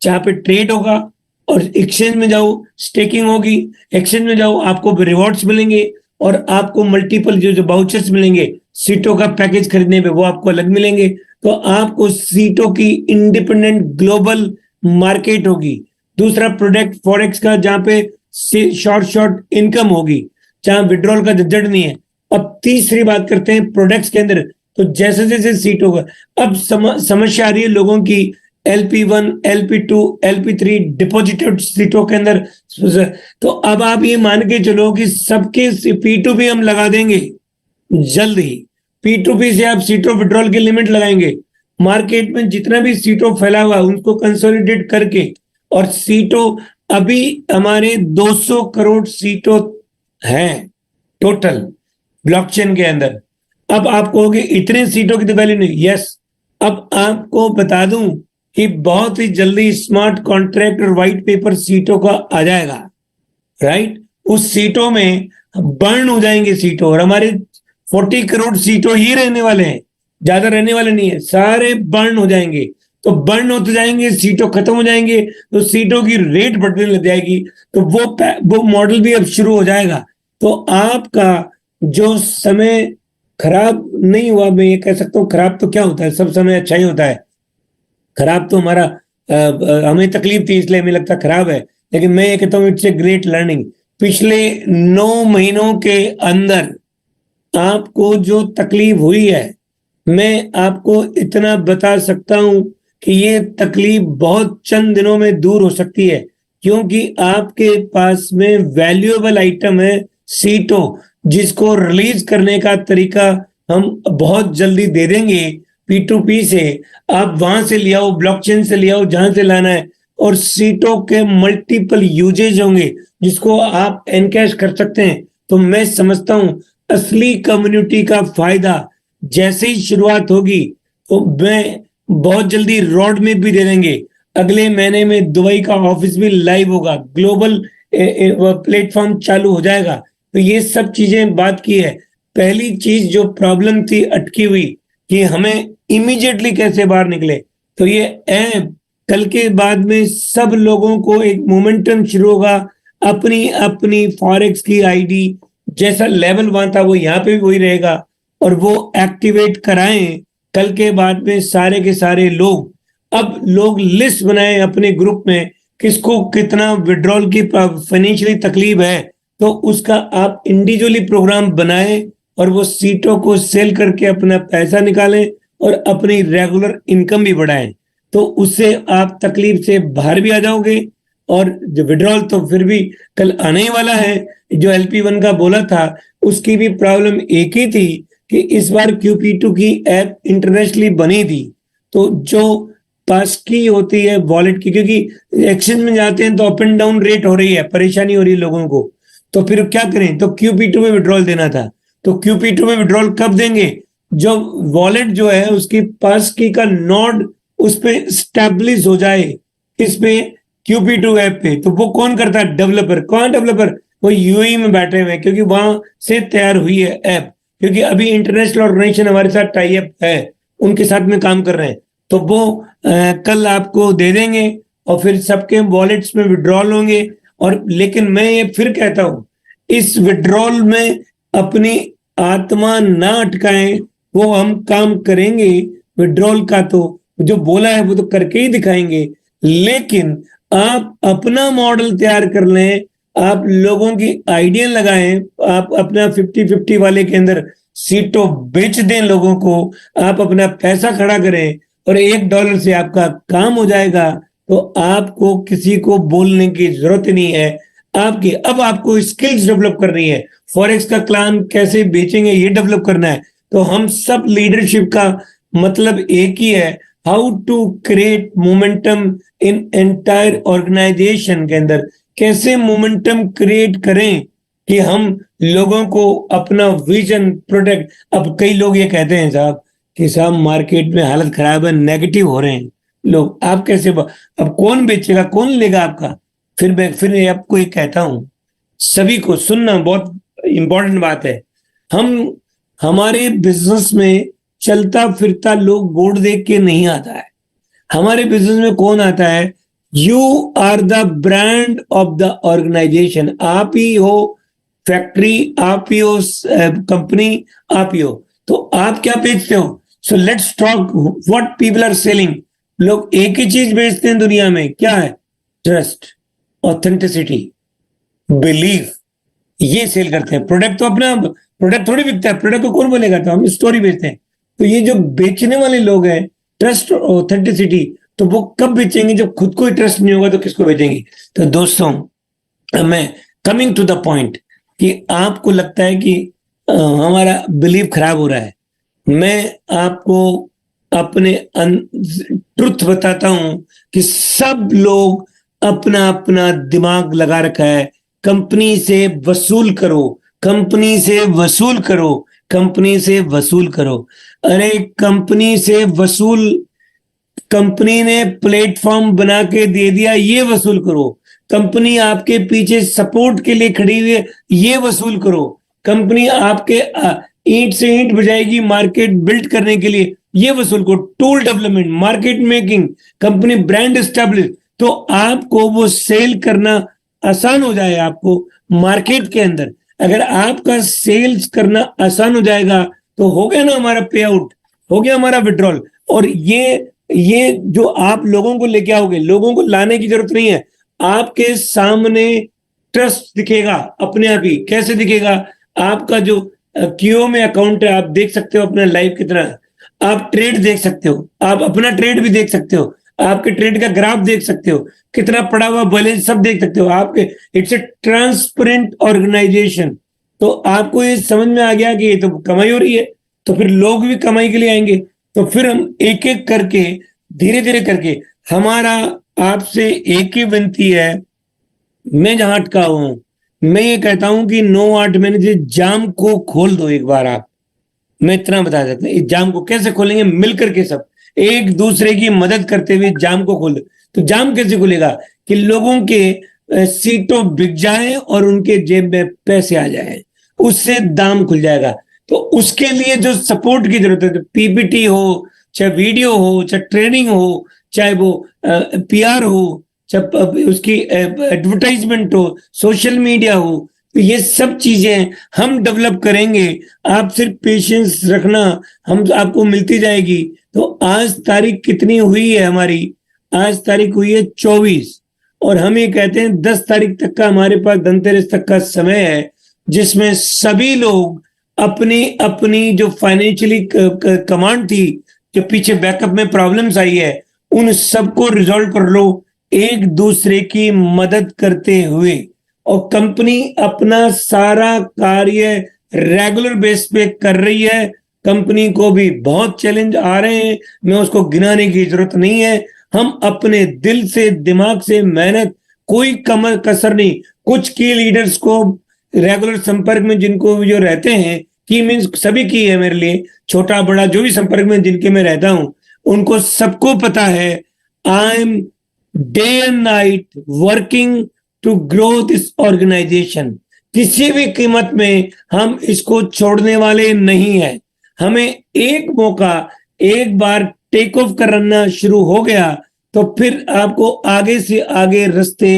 जहां पे ट्रेड होगा, और एक्सचेंज में जाओ स्टेकिंग होगी, एक्सचेंज में जाओ आपको रिवॉर्ड्स मिलेंगे, और आपको मल्टीपल जो बाउचर्स मिलेंगे सीटों का पैकेज खरीदने पे, वो आपको अलग मिलेंगे। तो आपको सीटों की इंडिपेंडेंट ग्लोबल मार्केट होगी। दूसरा प्रोडक्ट फॉरेक्स का, जहां पे शॉर्ट इनकम होगी, जहां विड्रॉल का झंझट नहीं है। अब तीसरी बात करते हैं प्रोडक्ट्स के अंदर, तो जैसे जैसे सीट होगा, अब समस्या आ रही है लोगों की LP1, LP2, LP3 डिपॉजिटेड सीटों के अंदर। तो अब आप ये मान के चलो कि सबके P2P हम लगा देंगे जल्द ही। P2P से आप सीटों विड्रॉल की लिमिट लगाएंगे, मार्केट में जितना भी सीटों फैला हुआ है उनको कंसोलिडेट करके, और सीटों, अभी हमारे 200 करोड़ सीटों हैं टोटल ब्लॉकचेन के अंदर। अब आप कहोगे इतने सीटों की तो वैल्यू नहीं, यस। अब आपको बता दूं कि बहुत ही जल्दी स्मार्ट कॉन्ट्रैक्ट और व्हाइट पेपर सीटों का आ जाएगा, राइट? उस सीटों में बर्न हो जाएंगे सीटों, और हमारे 40 करोड़ सीटों ही रहने वाले हैं, ज्यादा रहने वाले नहीं है, सारे बर्न हो जाएंगे। तो बर्न होते जाएंगे, सीटों खत्म हो जाएंगे, तो सीटों की रेट बढ़ने लग जाएगी। तो वो मॉडल भी अब शुरू हो जाएगा। तो आपका जो समय खराब नहीं हुआ, मैं ये कह सकता हूँ, खराब तो क्या होता है, सब समय अच्छा ही होता है। खराब तो हमारा हमें तकलीफ थी इसलिए हमें लगता खराब है, लेकिन मैं ये कहता हूँ इट्स ए ग्रेट लर्निंग। पिछले 9 महीनों के अंदर आपको जो तकलीफ हुई है, मैं आपको इतना बता सकता हूं कि ये तकलीफ बहुत चंद दिनों में दूर हो सकती है, क्योंकि आपके पास में वैल्यूएबल आइटम है सीटों, जिसको रिलीज करने का तरीका हम बहुत जल्दी दे देंगे। P2P से आप वहां से ले आओ, ब्लॉकचेन से ले आओ, जहां से लाना है, और सीटों के मल्टीपल यूजेज होंगे जिसको आप एनकैश कर सकते हैं। तो मैं समझता हूं असली कम्युनिटी का फायदा जैसे ही शुरुआत होगी, तो मैं बहुत जल्दी रोड में भी दे देंगे। अगले महीने में दुबई का ऑफिस भी लाइव होगा, ग्लोबल प्लेटफॉर्म चालू हो जाएगा। तो ये सब चीजें बात की है। पहली चीज जो प्रॉब्लम थी अटकी हुई, कि हमें इमीडिएटली कैसे बाहर निकले, तो ये ऐप कल के बाद में सब लोगों को एक मोमेंटम शुरू होगा। अपनी अपनी फॉरेक्स की आईडी जैसा लेवल वहां था वो यहाँ पे भी वही रहेगा, और वो एक्टिवेट कराएं कल के बाद में सारे के सारे लोग। अब लोग लिस्ट बनाएं अपने ग्रुप में, किसको कितना विड्रॉल की फाइनेंशियली तकलीफ है, तो उसका आप इंडिविजुअली प्रोग्राम बनाएं, और वो सीटों को सेल करके अपना पैसा निकालें और अपनी रेगुलर इनकम भी बढ़ाएं। तो उससे आप तकलीफ से बाहर भी आ जाओगे। और जो विड्रॉल तो फिर भी कल आने ही वाला है, जो LP1 का बोला था उसकी भी प्रॉब्लम एक ही थी कि इस बार QP2 की ऐप इंटरनेशनली बनी थी, तो जो पास की होती है वॉलेट की, क्योंकि एक्सचेंज में जाते हैं तो अप एंड डाउन रेट हो रही है, परेशानी हो रही है लोगों को, तो फिर क्या करें, तो QP2 में विड्रॉल देना था। तो QP2 में विड्रॉल कब देंगे? जो वॉलेट जो है उसकी पास की का नोड उस पर स्टैब्लिश हो जाए, इस पे QP2 ऐप पे। तो वो कौन करता है? डेवलपर। कौन डेवलपर? वो यूएई में बैठे हुए हैं, क्योंकि वहां से तैयार हुई है ऐप, क्योंकि अभी इंटरनेशनल ऑर्गेनाइजेशन हमारे साथ टाई अप है, उनके साथ में काम कर रहे हैं। तो वो कल आपको दे देंगे और फिर सबके वॉलेट्स में विड्रॉल होंगे। और लेकिन मैं ये फिर कहता हूं, इस विड्रॉल में अपनी आत्मा ना अटकाएं, वो हम काम करेंगे विड्रॉल का, तो जो बोला है वो तो करके ही दिखाएंगे। लेकिन आप अपना मॉडल तैयार कर लें, आप लोगों की आइडिया लगाएं, आप अपना 50-50 वाले के अंदर सीटों बेच दें लोगों को, आप अपना पैसा खड़ा करें और $1 से आपका काम हो जाएगा। तो आपको किसी को बोलने की जरूरत नहीं है। आपकी अब आपको स्किल्स डेवलप करनी है। फॉरेक्स का प्लान कैसे बेचेंगे ये डेवलप करना है। तो हम सब लीडरशिप का मतलब एक ही है, how to create momentum in entire organization के अंदर, कैसे मोमेंटम क्रिएट करें कि हम लोगों को अपना विजन प्रोडक्ट। अब कई लोग ये कहते हैं साहब कि साहब मार्केट में हालत खराब है, नेगेटिव हो रहे हैं लोग, आप कैसे अब कौन बेचेगा, कौन लेगा आपका? फिर मैं फिर आपको ये कहता हूं, सभी को सुनना बहुत इंपॉर्टेंट बात है। हम हमारे बिजनेस में चलता फिरता लोग बोर्ड देख के नहीं आता है। हमारे बिजनेस में कौन आता है? You are the brand of the organization. आप ही हो फैक्ट्री, आप ही हो कंपनी, आप ही हो। तो आप क्या बेचते हो? So let's talk what people are selling. लोग एक ही चीज बेचते हैं दुनिया में, क्या है? ट्रस्ट, ऑथेंटिसिटी, बिलीफ, ये सेल करते हैं। प्रोडक्ट तो अपना प्रोडक्ट थोड़ी बिकता है, प्रोडक्ट को कौन बोलेगा? तो हम स्टोरी बेचते हैं। तो ये जो बेचने वाले लोग हैं, ट्रस्ट और ऑथेंटिसिटी, तो वो कब बेचेंगे? जब खुद को ही ट्रस्ट नहीं होगा तो किसको बेचेंगे? तो दोस्तों, मैं कमिंग टू द पॉइंट, कि आपको लगता है कि हमारा बिलीफ खराब हो रहा है, मैं आपको अपने ट्रुथ बताता हूं कि सब लोग अपना अपना दिमाग लगा रखा है। कंपनी से वसूल करो, कंपनी से वसूल करो, कंपनी से वसूल करो। अरे कंपनी से वसूल, कंपनी ने प्लेटफॉर्म बना के दे दिया, ये वसूल करो। कंपनी आपके पीछे सपोर्ट के लिए खड़ी हुई है, ये वसूल करो। कंपनी आपके ईंट से ईंट बजाएगी मार्केट बिल्ड करने के लिए, ये वसूल करो। Tool development, market making, company brand establish, तो आपको वो सेल करना आसान हो जाए। आपको मार्केट के अंदर अगर आपका सेल्स करना आसान हो जाएगा, तो हो गया ना हमारा पे आउट, हो गया हमारा विड्रॉल। और ये जो आप लोगों को लेके आओगे, लोगों को लाने की जरूरत नहीं है। आपके सामने ट्रस्ट दिखेगा अपने आप ही। कैसे दिखेगा? आपका जो क्यूओ में अकाउंट है, आप देख सकते हो अपना लाइव कितना, आप ट्रेड देख सकते हो, आप अपना ट्रेड भी देख सकते हो, आपके ट्रेड का ग्राफ देख सकते हो, कितना पड़ा हुआ बैलेंस सब देख सकते हो आपके। It's a transparent organization. तो आपको ये समझ में आ गया कि ये तो कमाई हो रही है, तो फिर लोग भी कमाई के लिए आएंगे। तो फिर हम एक एक करके, धीरे धीरे करके, हमारा आपसे एक ही विनती है, मैं जहां अटका हूं, मैं ये कहता हूं कि 9-8 महीने से जाम को खोल दो एक बार आप। मैं इतना बता सकता हूं, इस जाम को कैसे खोलेंगे? मिलकर के सब एक दूसरे की मदद करते हुए जाम को खोल दो। तो जाम कैसे खुलेगा? कि लोगों के सीटों बिक जाए और उनके जेब में पैसे आ जाए, उससे दाम खुल जाएगा। तो उसके लिए जो सपोर्ट की जरूरत है, पीपीटी हो, चाहे वीडियो हो, चाहे ट्रेनिंग हो, चाहे वो पीआर हो, चाहे उसकी एडवर्टाइजमेंट हो, सोशल मीडिया हो, तो ये सब चीजें हम डेवलप करेंगे। आप सिर्फ पेशेंस रखना, हम आपको मिलती जाएगी। तो आज तारीख कितनी हुई है हमारी? आज तारीख हुई है 24, और हम ये कहते हैं 10 तारीख तक का हमारे पास, धनतेरस तक का समय है, जिसमें सभी लोग अपनी अपनी जो फाइनेंशियली कमांड थी, जो पीछे बैकअप में प्रॉब्लम्स आई है, उन सबको रिजॉल्व कर लो एक दूसरे की मदद करते हुए। और कंपनी अपना सारा कार्य रेगुलर बेस पे कर रही है। कंपनी को भी बहुत चैलेंज आ रहे हैं, मैं उसको गिनाने की जरूरत नहीं है। हम अपने दिल से, दिमाग से मेहनत, कोई कमर कसर नहीं। कुछ की लीडर्स को रेगुलर संपर्क में जिनको जो रहते हैं, की मीन्स सभी की है मेरे लिए, छोटा बड़ा जो भी संपर्क में जिनके मैं रहता हूं, उनको सबको पता है I am day and night working to grow this organization. किसी भी कीमत में हम इसको छोड़ने वाले नहीं है। हमें एक मौका, एक बार टेक ऑफ करना शुरू हो गया तो फिर आपको आगे से आगे रास्ते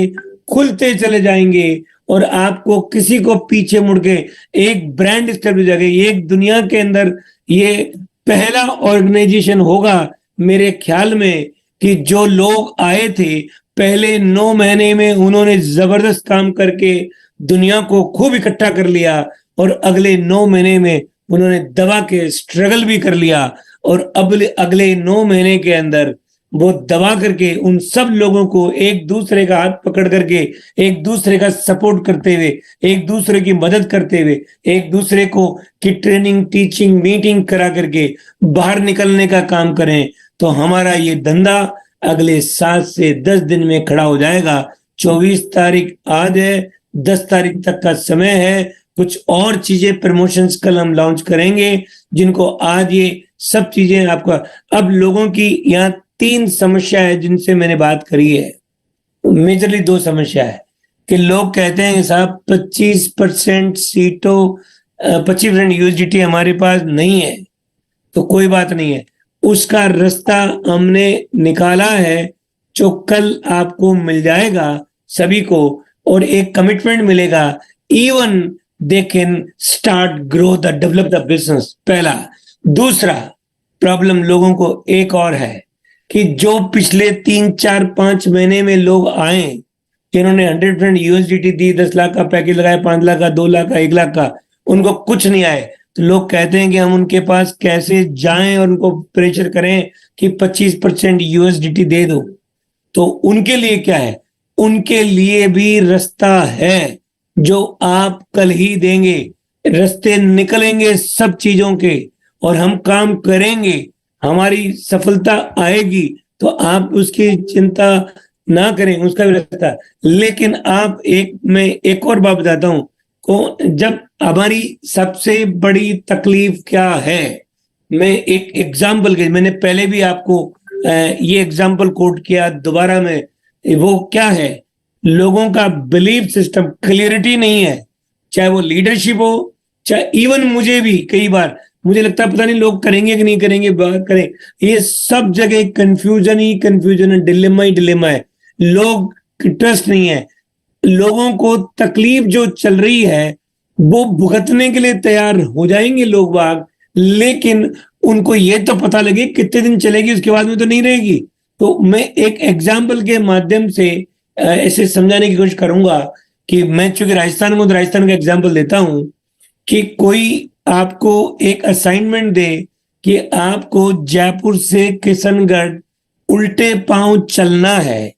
खुलते चले जाएंगे और आपको किसी को पीछे मुड़ के एक ब्रांड स्टेब्लिश हो जाएगा। एक दुनिया के अंदर ये पहला ऑर्गेनाइजेशन होगा मेरे ख्याल में कि जो लोग आए थे पहले 9 महीने में उन्होंने जबरदस्त काम करके दुनिया को खूब इकट्ठा कर लिया और अगले 9 महीने में उन्होंने दबा के स्ट्रगल भी कर लिया और अब अगले 9 महीने के अंदर वो दबा करके उन सब लोगों को एक दूसरे का हाथ पकड़ करके, एक दूसरे का सपोर्ट करते हुए, एक दूसरे की मदद करते हुए, एक दूसरे को की ट्रेनिंग, टीचिंग, मीटिंग करा करके बाहर निकलने का काम करें तो हमारा ये धंधा अगले 7 से 10 दिन में खड़ा हो जाएगा। 24 तारीख आज है, 10 तारीख तक का समय है। कुछ और चीजें प्रमोशंस कल हम लॉन्च करेंगे जिनको आज ये सब चीजें आपको। अब लोगों की यहाँ 3 समस्या है जिनसे मैंने बात करी है। मेजरली 2 समस्या है कि लोग कहते हैं साहब 25% सीटों 25% यूएसडीटी हमारे पास नहीं है। तो कोई बात नहीं है, उसका रास्ता हमने निकाला है जो कल आपको मिल जाएगा सभी को और एक कमिटमेंट मिलेगा। Even they can start grow the develop the business. पहला। दूसरा प्रॉब्लम लोगों को एक और है कि जो पिछले 3, 4, 5 महीने में लोग आए जिन्होंने 100% यूएसडीटी दी, 10 लाख का पैकेज लगाया, 5 लाख का, 2 लाख का, 1 लाख का, उनको कुछ नहीं आए तो लोग कहते हैं कि हम उनके पास कैसे जाएं और उनको प्रेशर करें कि 25% यूएसडीटी दे दो। तो उनके लिए क्या है? उनके लिए भी रास्ता है जो आप कल ही देंगे। रास्ते निकलेंगे सब चीजों के और हम काम करेंगे, हमारी सफलता आएगी तो आप उसकी चिंता ना करें, उसका भी रास्ता। लेकिन आप मैं एक और बात बताता हूं को, जब हमारी सबसे बड़ी तकलीफ क्या है, मैं एक एग्जाम्पल के, मैंने पहले भी आपको ये एग्जाम्पल कोट किया, दोबारा में वो क्या है, लोगों का बिलीफ सिस्टम, क्लियरिटी नहीं है। चाहे वो लीडरशिप हो, चाहे इवन मुझे भी कई बार मुझे लगता है पता नहीं लोग करेंगे कि नहीं करेंगे, बात करें, ये सब जगह कंफ्यूजन ही कंफ्यूजन है, डिलेमा ही डिलेमा है। लोग ट्रस्ट नहीं है, लोगों को तकलीफ जो चल रही है वो भुगतने के लिए तैयार हो जाएंगे लोग बाग, लेकिन उनको ये तो पता लगे कितने दिन चलेगी, उसके बाद में तो नहीं रहेगी। तो मैं एक एग्जाम्पल के माध्यम से ऐसे समझाने की कोशिश करूंगा कि मैं चूंकि राजस्थान में, तो राजस्थान का एग्जाम्पल देता हूं कि कोई आपको एक असाइनमेंट दे कि आपको जयपुर से किशनगढ़ उल्टे पांव चलना है,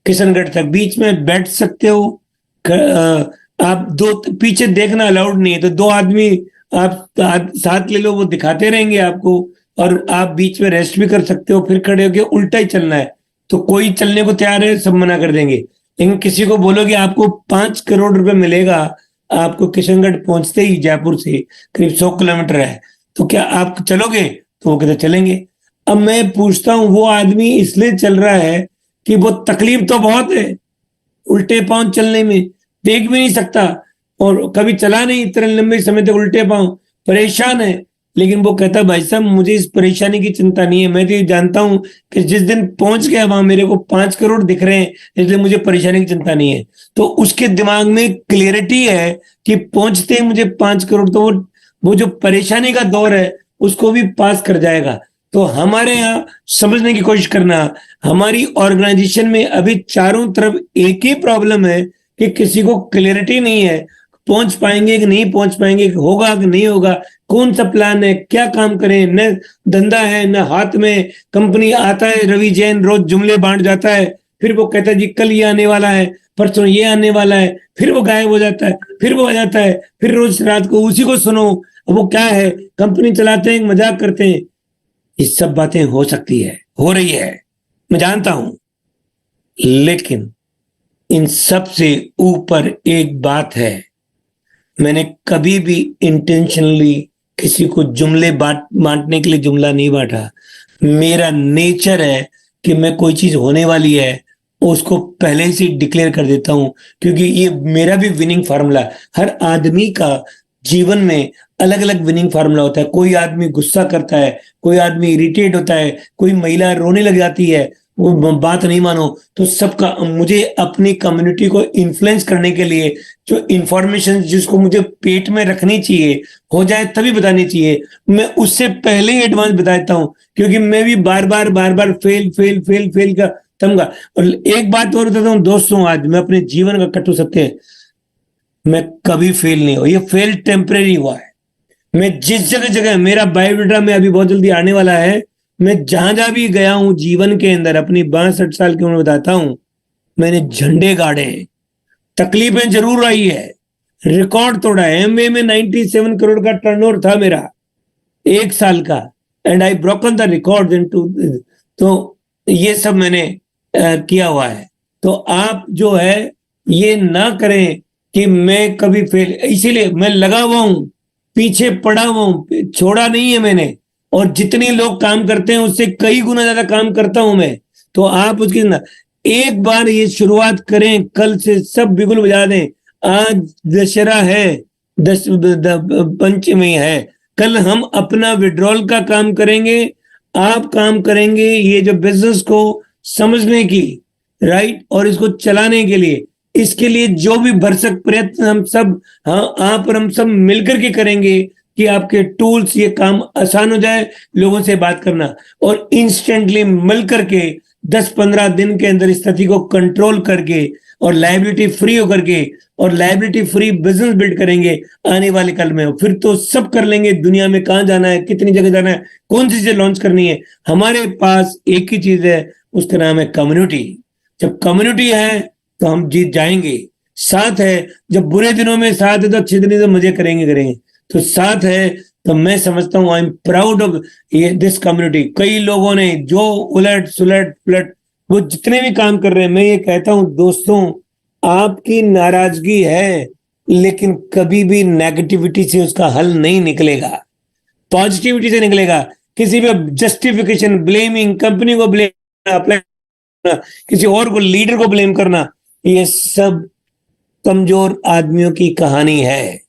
किशनगढ़ तक बीच में बैठ सकते हो, आप दो पीछे देखना अलाउड नहीं है, तो 2 आदमी आप साथ ले लो, वो दिखाते रहेंगे आपको और आप बीच में रेस्ट भी कर सकते हो, फिर खड़े होकर उल्टा ही चलना है। तो कोई चलने को तैयार है, सब मना कर देंगे। लेकिन किसी को बोलोगे आपको 5 करोड़ रुपए मिलेगा आपको किशनगढ़ पहुंचते ही, जयपुर से करीब 100 किलोमीटर है, तो क्या आप चलोगे? तो वो कहते चलेंगे। अब मैं पूछता हूं, वो आदमी इसलिए चल रहा है कि वो तकलीफ तो बहुत है, उल्टे पांव चलने में, देख भी नहीं सकता और कभी चला नहीं इतने लंबे समय तक उल्टे पांव, परेशान है। लेकिन वो कहता भाई साहब मुझे इस परेशानी की चिंता नहीं है, मैं तो ये जानता हूं कि जिस दिन पहुंच गया वहां मेरे को 5 करोड़ दिख रहे हैं, इसलिए मुझे परेशानी की चिंता नहीं है। तो उसके दिमाग में क्लियरिटी है कि पहुंचते ही मुझे 5 करोड़, तो वो जो परेशानी का दौर है उसको भी पास कर जाएगा। तो हमारे यहाँ समझने की कोशिश करना, हमारी ऑर्गेनाइजेशन में अभी चारों तरफ एक ही प्रॉब्लम है कि किसी को क्लियरिटी नहीं है, पहुंच पाएंगे कि नहीं पहुंच पाएंगे, होगा कि नहीं होगा, कौन सा प्लान है, क्या काम करें, न धंधा है न हाथ में। कंपनी आता है, रवि जैन रोज जुमले बांट जाता है, फिर वो कहता है जी कल ये आने वाला है, परसों ये आने वाला है, फिर वो गायब हो जाता है, फिर वो आ जाता है, फिर रोज रात को उसी को सुनो। वो क्या है, कंपनी चलाते हैं, मजाक करते हैं। ये सब बातें हो सकती है, हो रही है, मैं जानता हूं, लेकिन इन सब से ऊपर एक बात है, मैंने कभी भी इंटेंशनली किसी को जुमले बांटने के लिए जुमला नहीं बांटा। मेरा नेचर है कि मैं कोई चीज होने वाली है उसको पहले से डिक्लेयर कर देता हूं, क्योंकि ये मेरा भी विनिंग फार्मूला। हर आदमी का जीवन में अलग अलग विनिंग फार्मूला होता है। कोई आदमी गुस्सा करता है, कोई आदमी इरिटेट होता है, कोई महिला रोने लग जाती है, वो बात नहीं मानो। तो सबका मुझे अपनी कम्युनिटी को इन्फ्लुएंस करने के लिए जो इंफॉर्मेशन जिसको मुझे पेट में रखनी चाहिए, हो जाए तभी बतानी चाहिए, मैं उससे पहले ही एडवांस बता देता हूं, क्योंकि मैं भी बार बार फेल फेल फेल फेल का तमगा। और एक बात और बताता हूँ दोस्तों, आज मैं अपने जीवन का कटु सत्य है, मैं कभी फेल नहीं हुआ। ये फेल टेम्परेरी हुआ है। मैं जिस जगह जगह, मेरा बायोडाटा में अभी बहुत जल्दी आने वाला है, मैं जहां जहां भी गया हूं जीवन के अंदर, अपनी 62 साल की उम्र बताता हूं, मैंने झंडे गाड़े हैं, तकलीफें जरूर आई है, रिकॉर्ड तोड़ा है। एमवे में 97 करोड़ का टर्नओवर था मेरा 1 साल का, and I broken the record into. तो ये सब मैंने किया हुआ है। तो आप जो है ये ना करें कि मैं कभी फेल, इसीलिए मैं लगा हुआ हूं, पीछे पड़ा हुआ हूं, छोड़ा नहीं है मैंने। और जितने लोग काम करते हैं उससे कई गुना ज्यादा काम करता हूं मैं। तो आप उसकी ना एक बार ये शुरुआत करें, कल से सब बिगुल बजा दें। आज दशहरा है, पंचमी है, कल हम अपना विड्रॉल का काम करेंगे, आप काम करेंगे ये जो बिजनेस को समझने की, राइट, और इसको चलाने के लिए। इसके लिए जो भी भरसक प्रयत्न हम सब, हाँ, आप और हम सब मिलकर के करेंगे कि आपके टूल्स ये काम आसान हो जाए, लोगों से बात करना, और इंस्टेंटली मिल करके 10-15 दिन के अंदर स्थिति को कंट्रोल करके और लायबिलिटी फ्री होकर के और लायबिलिटी फ्री बिजनेस बिल्ड करेंगे आने वाले कल में। फिर तो सब कर लेंगे। दुनिया में कहां जाना है, कितनी जगह जाना है, कौन सी चीजें लॉन्च करनी है, हमारे पास एक ही चीज है, उसका नाम है कम्युनिटी। जब कम्युनिटी है तो हम जीत जाएंगे। साथ है, जब बुरे दिनों में साथ है तो अच्छे दिनों तो मजे करेंगे। तो साथ है तो मैं समझता हूं, आई एम प्राउड ऑफ ये दिस कम्युनिटी। कई लोगों ने जो उलट सुलट पलट वो जितने भी काम कर रहे हैं, मैं ये कहता हूं दोस्तों, आपकी नाराजगी है लेकिन कभी भी नेगेटिविटी से उसका हल नहीं निकलेगा, पॉजिटिविटी से निकलेगा। किसी पे जस्टिफिकेशन, ब्लेमिंग, कंपनी को ब्लेम अप्लाई, किसी और को, लीडर को ब्लेम करना, ये सब कमजोर आदमियों की कहानी है।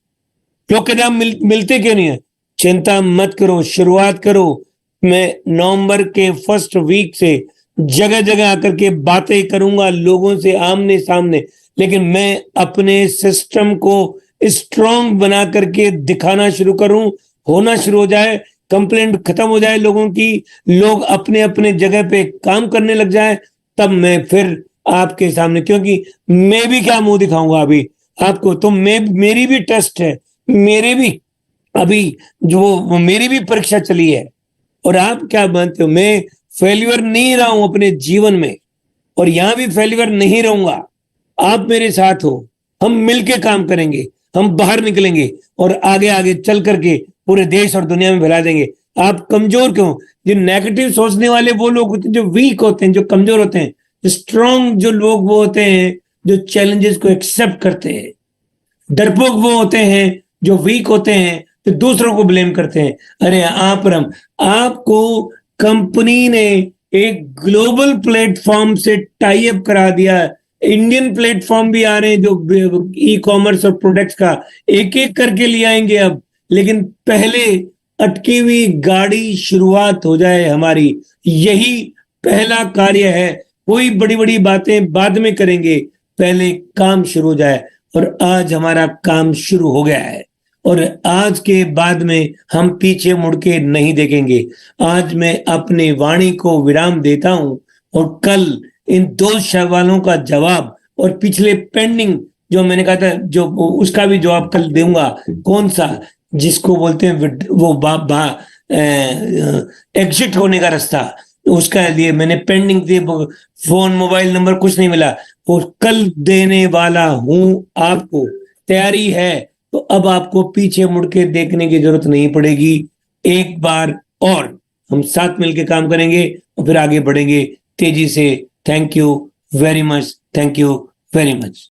लोग कहते हैं मिलते क्यों नहीं है? चिंता मत करो, शुरुआत करो। मैं नवंबर के फर्स्ट वीक से जगह जगह आकर के बातें करूंगा लोगों से आमने सामने, लेकिन मैं अपने सिस्टम को स्ट्रांग बना करके दिखाना शुरू करूं, होना शुरू हो जाए, कंप्लेंट खत्म हो जाए लोगों की, लोग अपने अपने जगह पे काम करने लग जाए, तब मैं फिर आपके सामने, क्योंकि मैं भी क्या मुंह दिखाऊंगा अभी आपको। तो मेरी भी टेस्ट है, मेरे भी अभी जो मेरी भी परीक्षा चली है। और आप क्या मानते हो, मैं फेल्यूर नहीं रहा हूं अपने जीवन में, और यहां भी फेल्यूर नहीं रहूंगा। आप मेरे साथ हो, हम मिलके काम करेंगे, हम बाहर निकलेंगे और आगे आगे चल करके पूरे देश और दुनिया में फैला देंगे। आप कमजोर क्यों? जो नेगेटिव सोचने वाले वो लोग होते हैं जो वीक होते हैं, जो कमजोर होते हैं। स्ट्रांग जो लोग वो होते हैं जो चैलेंजेस को एक्सेप्ट करते हैं। डरपोक वो होते हैं जो वीक होते हैं, तो दूसरों को ब्लेम करते हैं। अरे आपको कंपनी ने एक ग्लोबल प्लेटफॉर्म से टाई अप करा दिया। इंडियन प्लेटफॉर्म भी आ रहे हैं जो ई कॉमर्स और प्रोडक्ट्स का एक एक करके ले आएंगे अब, लेकिन पहले अटकी हुई गाड़ी शुरुआत हो जाए हमारी, यही पहला कार्य है। कोई बड़ी बड़ी बातें बाद में करेंगे, पहले काम शुरू हो जाए। और आज हमारा काम शुरू हो गया है, और आज के बाद में हम पीछे मुड़ के नहीं देखेंगे। आज मैं अपनी वाणी को विराम देता हूं, और कल इन 2 सवालों का जवाब और पिछले पेंडिंग जो मैंने कहा था जो उसका भी जवाब कल दूंगा। कौन सा, जिसको बोलते हैं वो एग्जिट होने का रास्ता, उसका लिए मैंने पेंडिंग दिए, फोन मोबाइल नंबर कुछ नहीं मिला, वो कल देने वाला हूं आपको। तैयारी है तो अब आपको पीछे मुड़ के देखने की जरूरत नहीं पड़ेगी। एक बार और हम साथ मिलकर काम करेंगे और फिर आगे बढ़ेंगे तेजी से। Thank you very much, thank you very much.